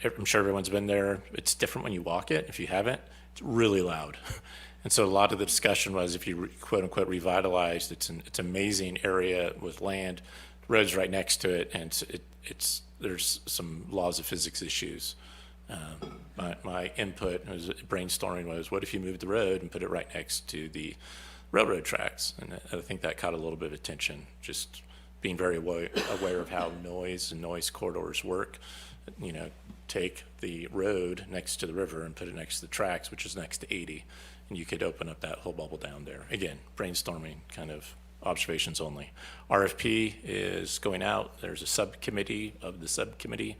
I'm sure everyone's been there. It's different when you walk it. If you haven't, it's really loud. And so a lot of the discussion was, if you quote unquote revitalized, it's an amazing area with land, roads right next to it, and there's some laws of physics issues. My input was brainstorming was, what if you moved the road and put it right next to the railroad tracks? And I think that caught a little bit of attention, just being very aware of how noise and noise corridors work. Take the road next to the river and put it next to the tracks, which is next to 80, and you could open up that whole bubble down there. Again, brainstorming kind of observations only. RFP is going out. There's a subcommittee of the subcommittee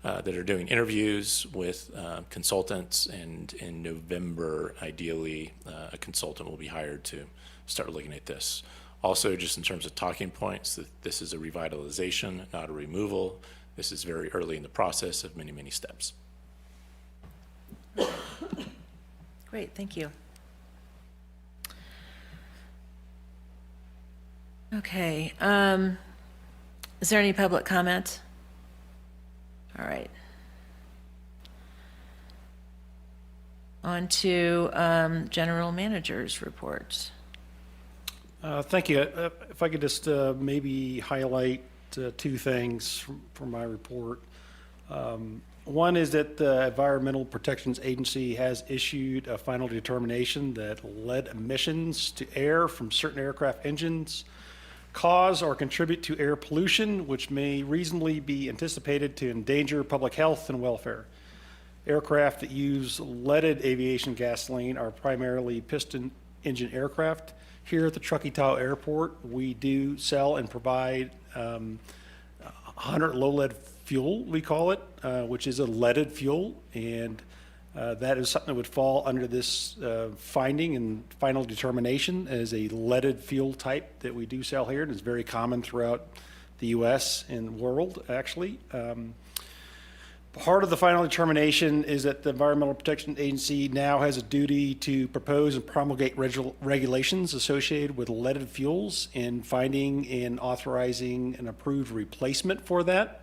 that are doing interviews with consultants, and in November, ideally, a consultant will be hired to start looking at this. Also, just in terms of talking points, that this is a revitalization, not a removal. This is very early in the process of many, many steps. Great, thank you. Okay, is there any public comment? All right. On to general manager's reports. Thank you. If I could just maybe highlight 2 things from my report. One is that the Environmental Protections Agency has issued a final determination that lead emissions to air from certain aircraft engines cause or contribute to air pollution, which may reasonably be anticipated to endanger public health and welfare. Aircraft that use leaded aviation gasoline are primarily piston engine aircraft. Here at the Truckee Tahoe Airport, we do sell and provide 100 low lead fuel, we call it, which is a leaded fuel, and that is something that would fall under this finding and final determination as a leaded fuel type that we do sell here, and it's very common throughout the U.S. and world, actually. Part of the final determination is that the Environmental Protection Agency now has a duty to propose and promulgate regulations associated with leaded fuels and finding and authorizing an approved replacement for that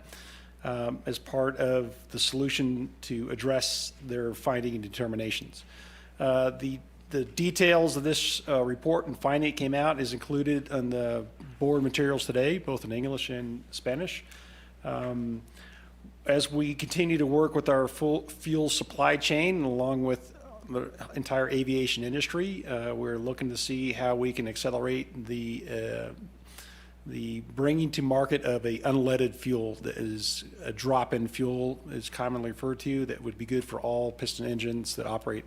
as part of the solution to address their finding and determinations. The details of this report and finding it came out is included on the board materials today, both in English and Spanish. As we continue to work with our fuel supply chain, along with the entire aviation industry, we're looking to see how we can accelerate the bringing to market of a unleaded fuel that is a drop-in fuel, is commonly referred to, that would be good for all piston engines that operate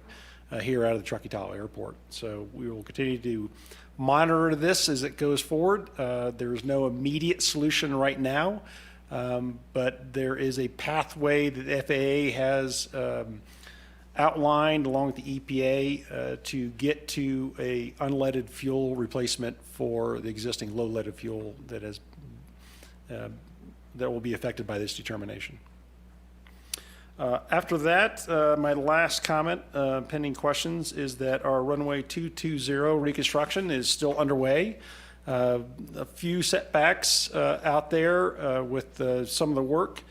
here out of the Truckee Tahoe Airport. So we will continue to monitor this as it goes forward. There is no immediate solution right now. But there is a pathway that the FAA has outlined along with the EPA to get to a unleaded fuel replacement for the existing low leaded fuel that has that will be affected by this determination. After that, my last comment, pending questions, is that our runway 220 reconstruction is still underway. A few setbacks out there with some of the work.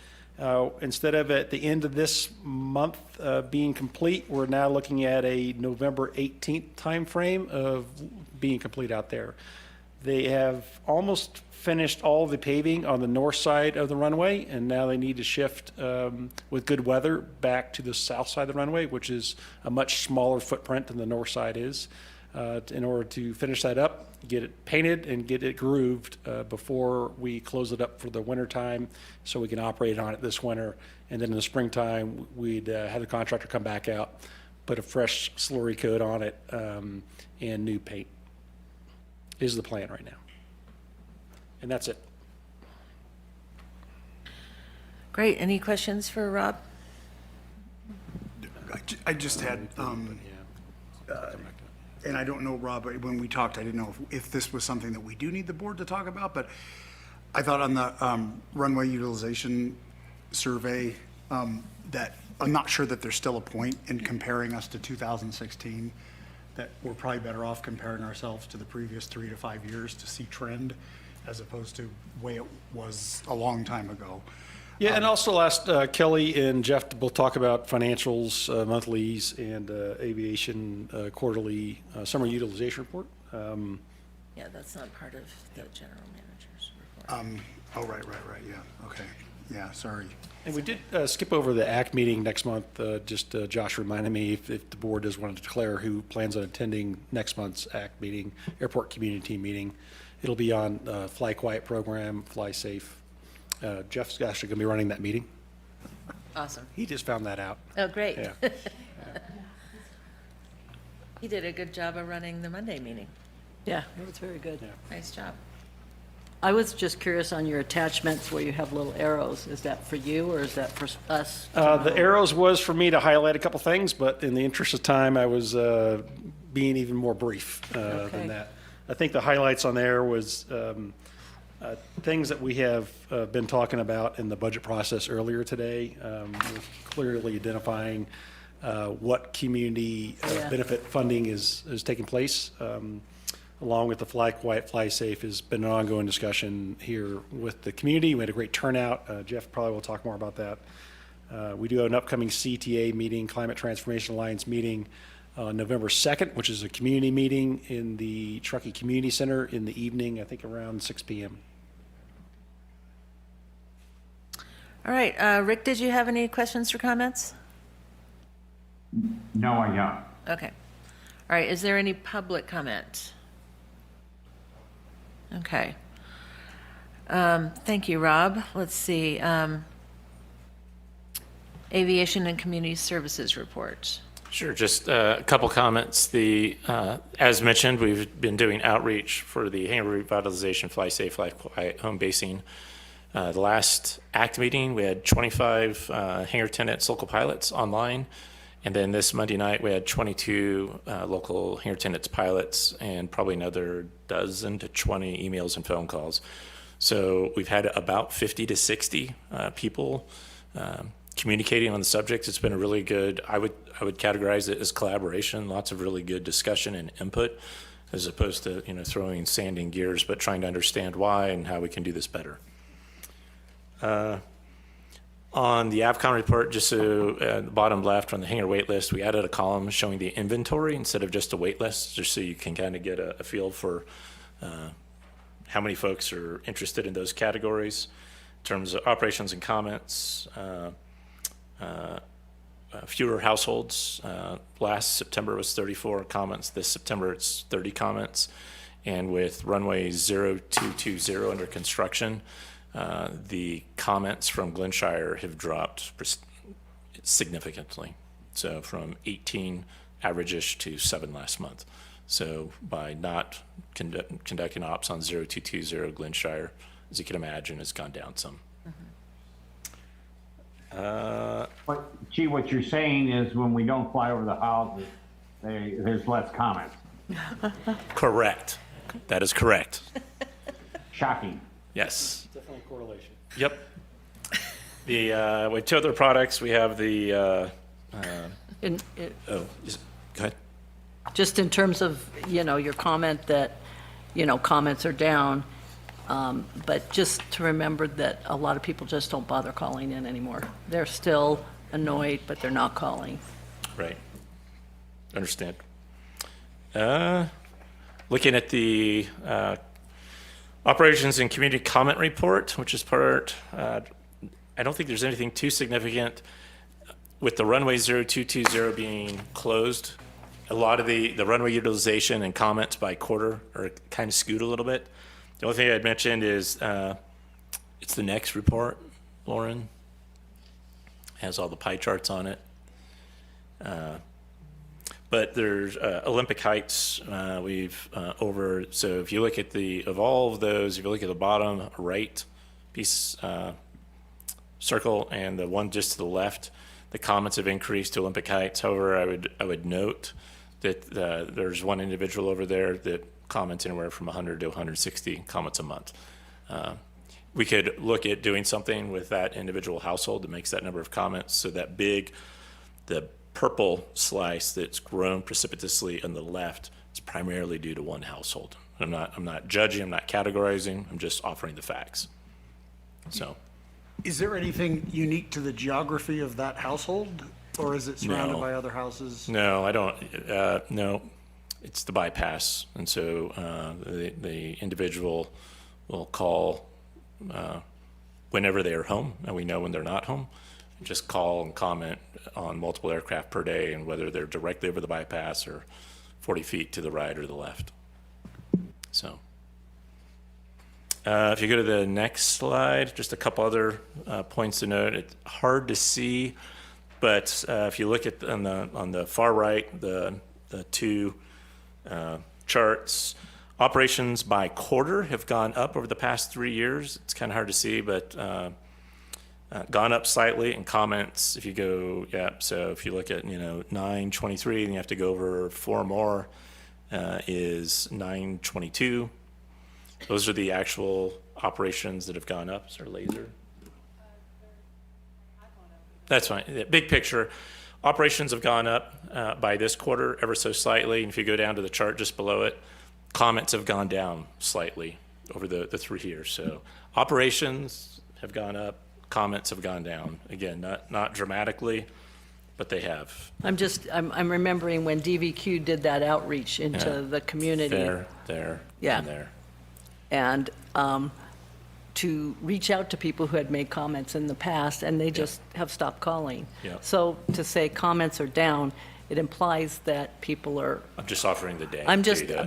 Instead of at the end of this month being complete, we're now looking at a November 18th timeframe of being complete out there. They have almost finished all the paving on the north side of the runway, and now they need to shift with good weather back to the south side of the runway, which is a much smaller footprint than the north side is. In order to finish that up, get it painted and get it grooved before we close it up for the winter time, so we can operate on it this winter. And then in the springtime, we'd have the contractor come back out, put a fresh slurry coat on it, and new paint is the plan right now. And that's it. Great. Any questions for Rob? I just had, and I don't know, Rob, when we talked, I didn't know if this was something that we do need the board to talk about, but I thought on the runway utilization survey that I'm not sure that there's still a point in comparing us to 2016, that we're probably better off comparing ourselves to the previous 3 to 5 years to see trend as opposed to the way it was a long time ago. Yeah, and also asked Kelly and Jeff to both talk about financials, monthlies, and aviation quarterly summer utilization report. Yeah, that's not part of the general manager's report. Oh, right, yeah, okay. Yeah, sorry. And we did skip over the ACT meeting next month. Josh reminded me if the board does want to declare who plans on attending next month's ACT meeting, airport community meeting. It'll be on Fly Quiet program, Fly Safe. Jeff's actually going to be running that meeting. Awesome. He just found that out. Oh, great. Yeah. He did a good job of running the Monday meeting. Yeah, it was very good. Nice job. I was just curious on your attachments where you have little arrows. Is that for you or is that for us? The arrows was for me to highlight a couple things, but in the interest of time, I was being even more brief than that. I think the highlights on there was things that we have been talking about in the budget process earlier today. We're clearly identifying what community benefit funding is taking place. Along with the Fly Quiet, Fly Safe has been an ongoing discussion here with the community. We had a great turnout. Jeff probably will talk more about that. We do have an upcoming CTA meeting, Climate Transformation Alliance meeting, on November 2nd, which is a community meeting in the Truckee Community Center in the evening, I think around 6 p.m. All right, Rick, did you have any questions or comments? No, I don't. Okay. All right, is there any public comment? Okay. Thank you, Rob. Let's see. Aviation and Community Services report. Sure, just a couple comments. As mentioned, we've been doing outreach for the hangar revitalization, Fly Safe, Fly Quiet, home basing. The last ACT meeting, we had 25 hangar attendants, local pilots online. And then this Monday night, we had 22 local hangar attendants, pilots, and probably another dozen to 20 emails and phone calls. So we've had about 50 to 60 people communicating on the subject. It's been a really good, I would categorize it as collaboration, lots of really good discussion and input, as opposed to, throwing sand in gears, but trying to understand why and how we can do this better. On the AVCON report, just so at the bottom left on the hanger wait list, we added a column showing the inventory instead of just a wait list, just so you can kind of get a feel for how many folks are interested in those categories. In terms of operations and comments, fewer households. Last September was 34 comments. This September it's 30 comments. And with runway 0220 under construction, the comments from Glenshire have dropped significantly. So from 18 average-ish to 7 last month. So by not conducting ops on 0220, Glenshire, as you can imagine, has gone down some. What you're saying is when we don't fly over the houses, there's less comments. Correct. That is correct. Shocking. Yes. Definitely a correlation. Yep. With 2 other products, we have the, go ahead. Just in terms of, your comment that, comments are down, but just to remember that a lot of people just don't bother calling in anymore. They're still annoyed, but they're not calling. Right. Understand. Looking at the operations and community comment report, which is part, I don't think there's anything too significant with the runway 0220 being closed. A lot of the runway utilization and comments by quarter are kind of skewed a little bit. The only thing I'd mentioned is it's the next report, Lauren. Has all the pie charts on it. But there's Olympic Heights, we've so if you look at of all of those, if you look at the bottom right piece, circle, and the one just to the left, the comments have increased to Olympic Heights. However, I would note that there's one individual over there that comments anywhere from 100 to 160 comments a month. We could look at doing something with that individual household that makes that number of comments, so that the purple slice that's grown precipitously on the left is primarily due to one household. I'm not judging, I'm not categorizing, I'm just offering the facts. So, Is there anything unique to the geography of that household, or is it surrounded by other houses? No, I don't. No, it's the bypass, and so the individual will call whenever they are home, and we know when they're not home. Just call and comment on multiple aircraft per day, and whether they're directly over the bypass or 40 feet to the right or the left. So, if you go to the next slide, just a couple other points to note. It's hard to see, but if you look at on the far right, the 2 charts, operations by quarter have gone up over the past 3 years. It's kind of hard to see, but gone up slightly. And comments, if you go, so if you look at 923, and you have to go over 4 more, is 922. Those are the actual operations that have gone up. Is there a laser? That's fine. The big picture, operations have gone up by this quarter ever so slightly. And if you go down to the chart just below it, comments have gone down slightly over the 3 years. So operations have gone up, comments have gone down. Again, not dramatically, but they have. I'm remembering when DVQ did that outreach into the community. There, Yeah. and there. And to reach out to people who had made comments in the past, and they just have stopped calling. Yeah. So to say comments are down, it implies that people are. I'm just offering the day.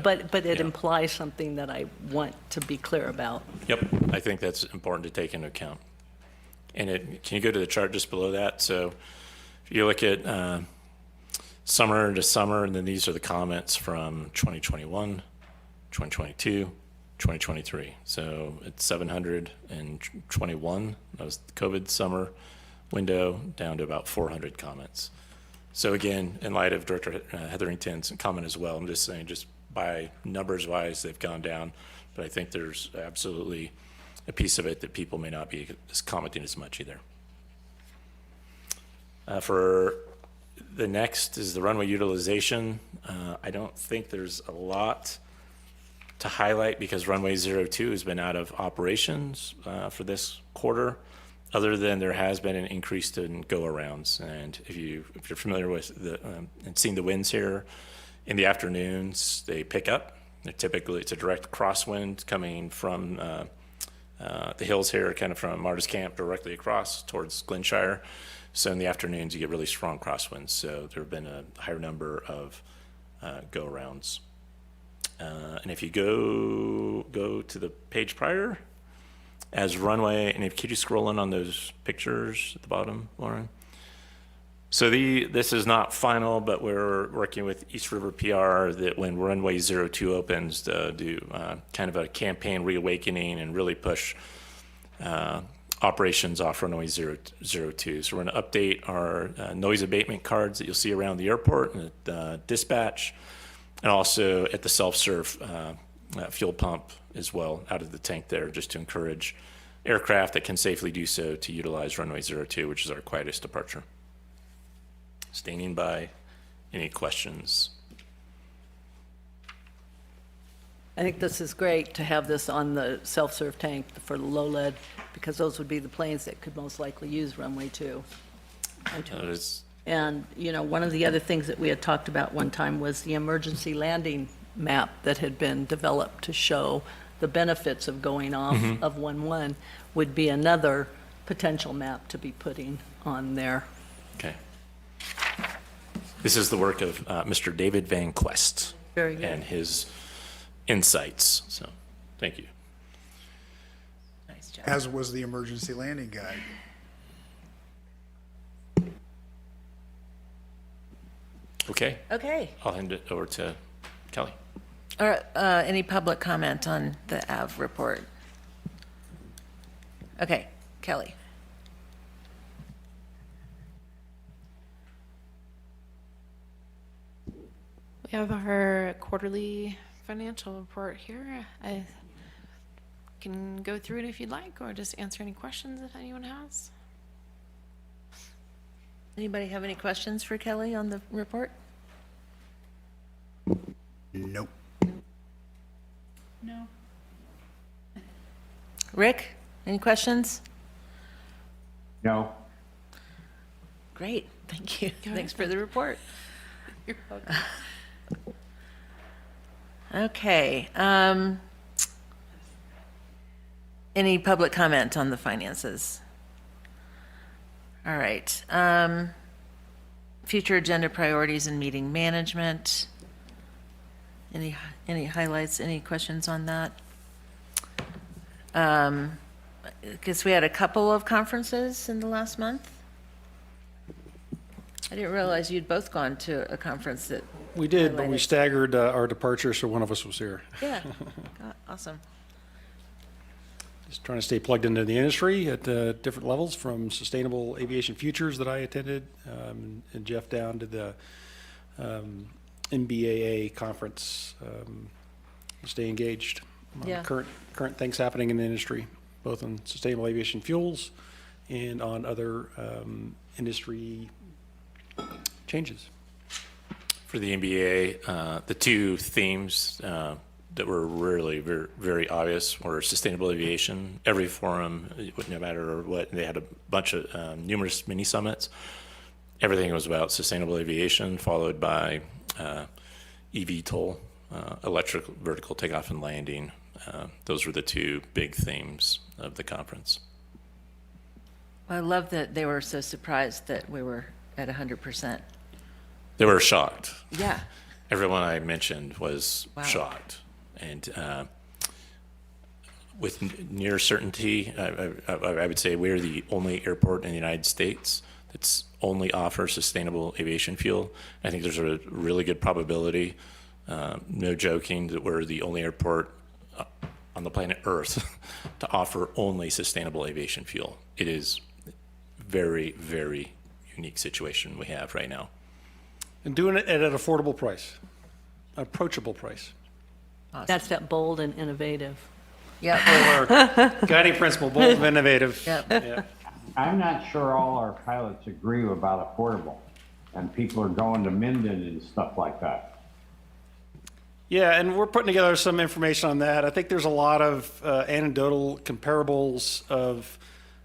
But it implies something that I want to be clear about. Yep, I think that's important to take into account. And can you go to the chart just below that? So if you look at summer to summer, and then these are the comments from 2021, 2022, 2023. So it's 721. That was the COVID summer window, down to about 400 comments. So again, in light of Director Hetherington's comment as well, I'm just saying, just by numbers wise, they've gone down. But I think there's absolutely a piece of it that people may not be commenting as much either. For the next is the runway utilization. I don't think there's a lot to highlight because runway 02 has been out of operations for this quarter, other than there has been an increase in go-arounds. And if you're familiar with and seen the winds here in the afternoons, they pick up. It's a direct crosswind coming from the hills here, kind of from Marta's Camp directly across towards Glenshire. So in the afternoons, you get really strong crosswinds. So there have been a higher number of go-arounds. And if you go to the page prior, as runway, and could you scroll in on those pictures at the bottom, Lauren? So this is not final, but we're working with East River PR that when runway 02 opens, to do kind of a campaign reawakening and really push operations off runway 02. So we're going to update our noise abatement cards that you'll see around the airport and at dispatch, and also at the self-serve fuel pump as well out of the tank there, just to encourage aircraft that can safely do so to utilize runway 02, which is our quietest departure. Standing by. Any questions? I think this is great to have this on the self-serve tank for the low lead, because those would be the planes that could most likely use runway 2. And, you know, one of the other things that we had talked about one time was the emergency landing map that had been developed to show the benefits of going off of 11 would be another potential map to be putting on there. Okay. This is the work of Mr. David Van Quest. Very good. And his insights. So, thank you. Nice job. As was the emergency landing guide. Okay. Okay. I'll hand it over to Kelly. Or any public comment on the AV report? Okay, Kelly. We have our quarterly financial report here. I can go through it if you'd like, or just answer any questions if anyone has. Anybody have any questions for Kelly on the report? Nope. No. Rick, any questions? No. Great, thank you. Go Thanks ahead. for the report. You're welcome. Okay. Any public comment on the finances? All right. Future agenda priorities and meeting management. Any highlights, any questions on that? I guess we had a couple of conferences in the last month. I didn't realize you'd both gone to a conference that. We did, but we highlighted. staggered our departure, so one of us was here. Yeah, awesome. Just trying to stay plugged into the industry at different levels, from Sustainable Aviation Futures that I attended, and Jeff down to the NBAA conference. Stay engaged on Yeah. current things happening in the industry, both on sustainable aviation fuels and on other industry changes. For the NBA, the two themes that were really very, very obvious were sustainable aviation. Every forum, no matter what, they had a bunch of numerous mini summits. Everything was about sustainable aviation, followed by eVTOL, electric vertical takeoff and landing. Those were the two big themes of the conference. I love that they were so surprised that we were at 100%. They were shocked. Yeah. Everyone I mentioned was Wow. shocked. And with near certainty, I would say we're the only airport in the United States that's only offers sustainable aviation fuel. I think there's a really good probability, no joking, that we're the only airport on the planet Earth to offer only sustainable aviation fuel. It is very, very unique situation we have right now. And doing it at an affordable price, approachable price. Awesome. That's that bold and innovative. Yeah. Our guiding principle, bold and innovative. Yep. Yeah. I'm not sure all our pilots agree about affordable, and people are going to Minden and stuff like that. Yeah, and we're putting together some information on that. I think there's a lot of anecdotal comparables of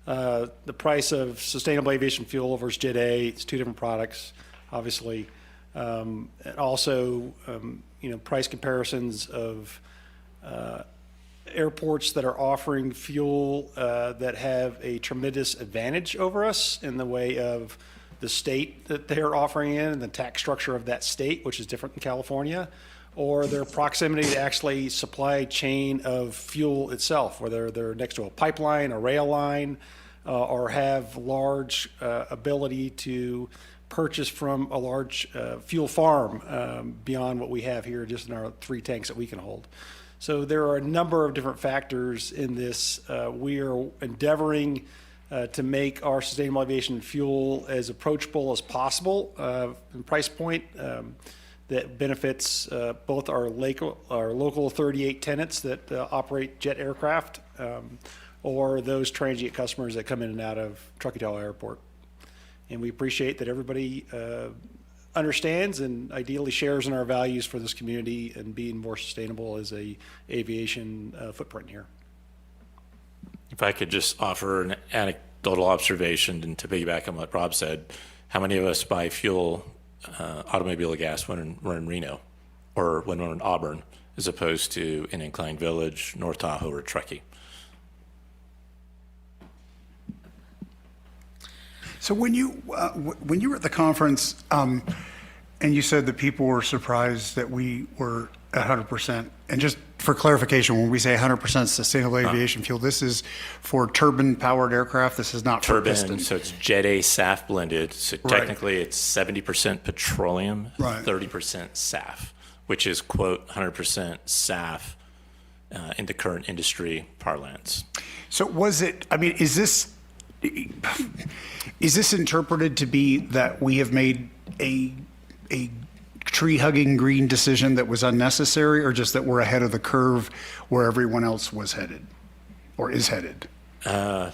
the price of sustainable aviation fuel versus Jet A. It's two different products, obviously. And also, price comparisons of airports that are offering fuel that have a tremendous advantage over us in the way of the state that they're offering in and the tax structure of that state, which is different than California, or their proximity to actually supply chain of fuel itself, whether they're next to a pipeline, a rail line, or have large ability to purchase from a large fuel farm beyond what we have here just in our 3 tanks that we can hold. So there are a number of different factors in this. We are endeavoring to make our sustainable aviation fuel as approachable as possible in price point that benefits both our local 38 tenants that operate jet aircraft or those transient customers that come in and out of Truckee Tahoe Airport. And we appreciate that everybody understands and ideally shares in our values for this community and being more sustainable as a aviation footprint here. If I could just offer an anecdotal observation and to piggyback on what Rob said, how many of us buy fuel, automobile gas when we're in Reno or when we're in Auburn, as opposed to in Incline Village, North Tahoe, or Truckee? So when you were at the conference, and you said that people were surprised that we were at 100%, and just for clarification, when we say 100% sustainable aviation fuel, this is for turbine-powered aircraft. This is not for piston. So it's Jet A SAF blended. So Right. technically, it's 70% petroleum, Right. 30% SAF, which is quote 100% SAF in the current industry parlance. So was it? I mean, is this interpreted to be that we have made a tree-hugging green decision that was unnecessary, or just that we're ahead of the curve where everyone else was headed or is headed? Both.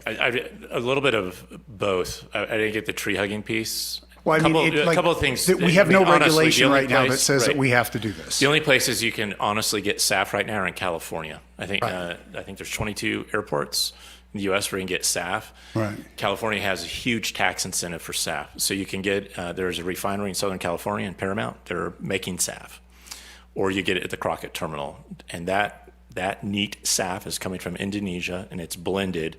A little bit of both. I didn't get the tree-hugging piece. Well, I mean, a couple of things. that we have no honestly, regulation the only right now that place- says that right. we have to do this. The only places you can honestly get SAF right now are in California. I think there's 22 airports in the U.S. where you can get SAF. Right. California has a huge tax incentive for SAF. So you can get, there's a refinery in Southern California in Paramount. They're making SAF. Or you get it at the Crockett terminal. And that neat SAF is coming from Indonesia, and it's blended.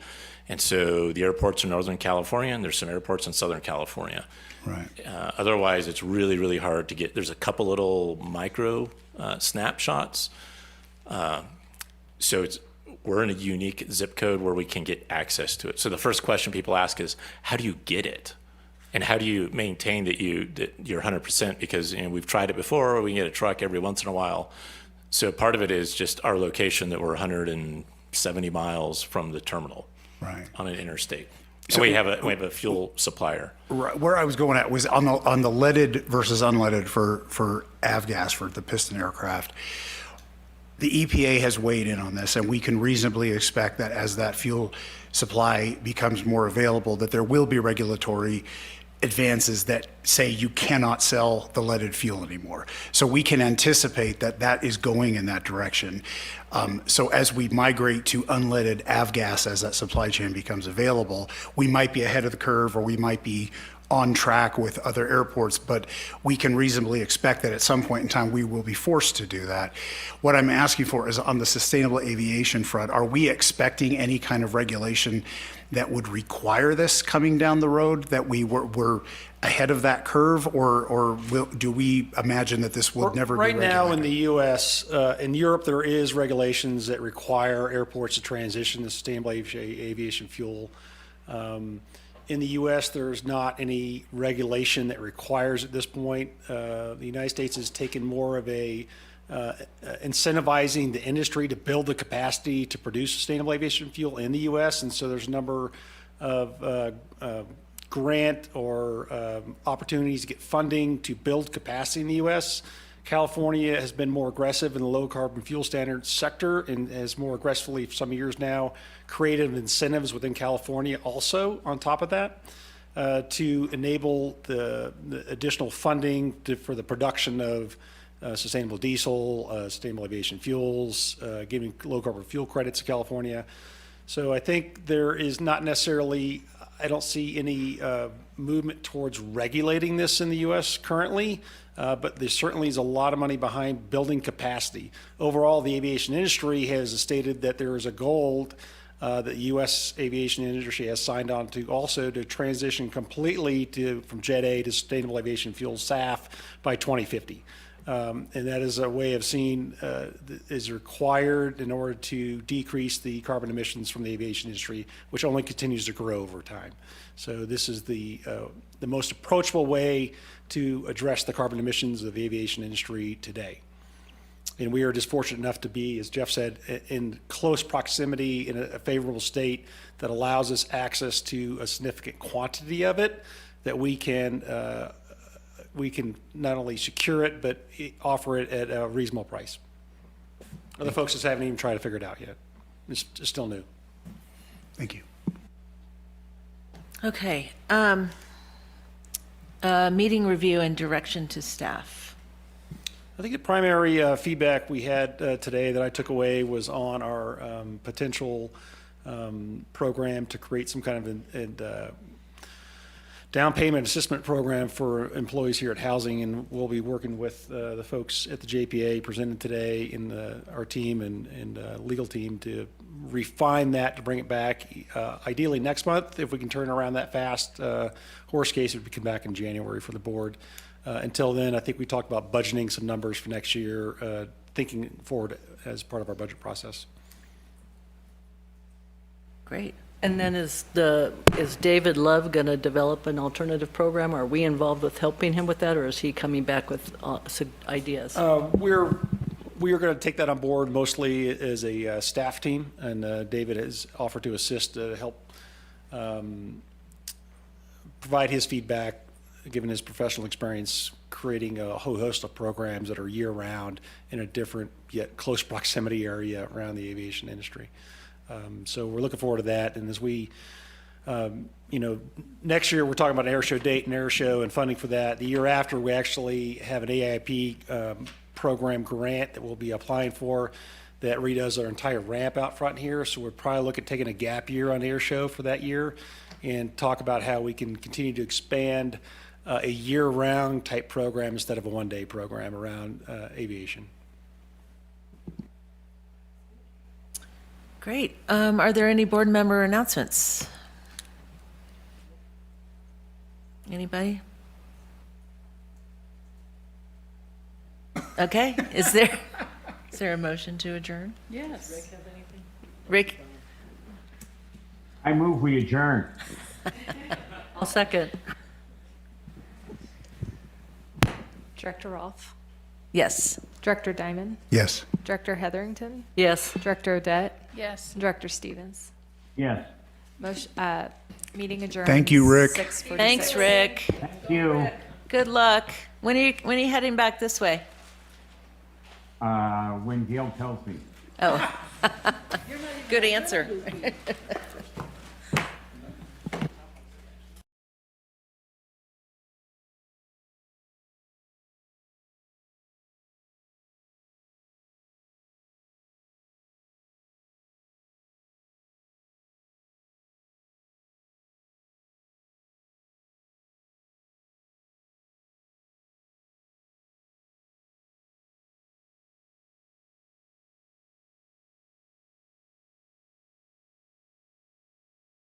And so the airports in Northern California, and there's some airports in Southern California. Right. Otherwise, it's really, really hard to get. There's a couple little micro snapshots. So we're in a unique zip code where we can get access to it. So the first question people ask is, how do you get it? And how do you maintain that you're 100%? Because we've tried it before. We can get a truck every once in a while. So part of it is just our location, that we're 170 miles from the terminal, right, on an interstate. So So we have a fuel supplier. Right, where I was going at was on the leaded versus unleaded for avgas for the piston aircraft. The EPA has weighed in on this, and we can reasonably expect that as that fuel supply becomes more available, that there will be regulatory advances that say you cannot sell the leaded fuel anymore. So we can anticipate that that is going in that direction. So as we migrate to unleaded avgas as that supply chain becomes available, we might be ahead of the curve, or we might be on track with other airports, but we can reasonably expect that at some point in time we will be forced to do that. What I'm asking for is, on the sustainable aviation front, are we expecting any kind of regulation that would require this coming down the road, that we're ahead of that curve, or do we imagine that this will never be Right regulated? now in the U.S., in Europe, there is regulations that require airports to transition to sustainable aviation fuel. In the U.S., there's not any regulation that requires at this point. The United States has taken more of a incentivizing the industry to build the capacity to produce sustainable aviation fuel in the U.S., and so there's a number of grant or opportunities to get funding to build capacity in the U.S. California has been more aggressive in the low carbon fuel standards sector and has more aggressively for some years now created incentives within California also on top of that to enable the additional funding for the production of sustainable diesel, sustainable aviation fuels, giving low carbon fuel credits to California. So I think there is not necessarily, I don't see any movement towards regulating this in the U.S. currently, but there certainly is a lot of money behind building capacity. Overall, the aviation industry has stated that there is a goal that the U.S. aviation industry has signed on to also to transition completely from Jet A to sustainable aviation fuel SAF by 2050. And that is a way of seeing is required in order to decrease the carbon emissions from the aviation industry, which only continues to grow over time. So this is the most approachable way to address the carbon emissions of the aviation industry today. And we are just fortunate enough to be, as Jeff said, in close proximity in a favorable state that allows us access to a significant quantity of it that we can not only secure it, but offer it at a reasonable price. Other folks just haven't even tried to figure it out yet. It's still new. Thank you. Okay. Meeting review and direction to staff. I think the primary feedback we had today that I took away was on our potential program to create some kind of down payment assistance program for employees here at Housing, and we'll be working with the folks at the JPA presented today in our team and legal team to refine that, to bring it back ideally next month if we can turn around that fast. Worst case, it would come back in January for the board. Until then, I think we talked about budgeting some numbers for next year, thinking forward as part of our budget process. Great. And then is David Love going to develop an alternative program? Are we involved with helping him with that, or is he coming back with ideas? We are going to take that on board mostly as a staff team, and David has offered to assist to help provide his feedback, given his professional experience creating a whole host of programs that are year-round in a different yet close proximity area around the aviation industry. So we're looking forward to that. And as we, next year we're talking about an air show date and air show and funding for that. The year after, we actually have an AIP program grant that we'll be applying for that redoes our entire ramp out front here. So we'll probably look at taking a gap year on air show for that year and talk about how we can continue to expand a year-round type program instead of a one-day program around aviation. Great. Are there any board member announcements? Anybody? Okay. Is there a motion to adjourn? Yes. Rick? I move we adjourn. I'll second. Director Rolfe, Yes. Director Diamond, Yes. Director Hetherington, Yes. Director Odette, Yes. Director Stevens. Yes. Motion, meeting adjourned. Thank you, Rick. 6:46. Thanks, Rick. Thank you. Good luck. When are you heading back this way? When Gail tells me. Oh. Good answer.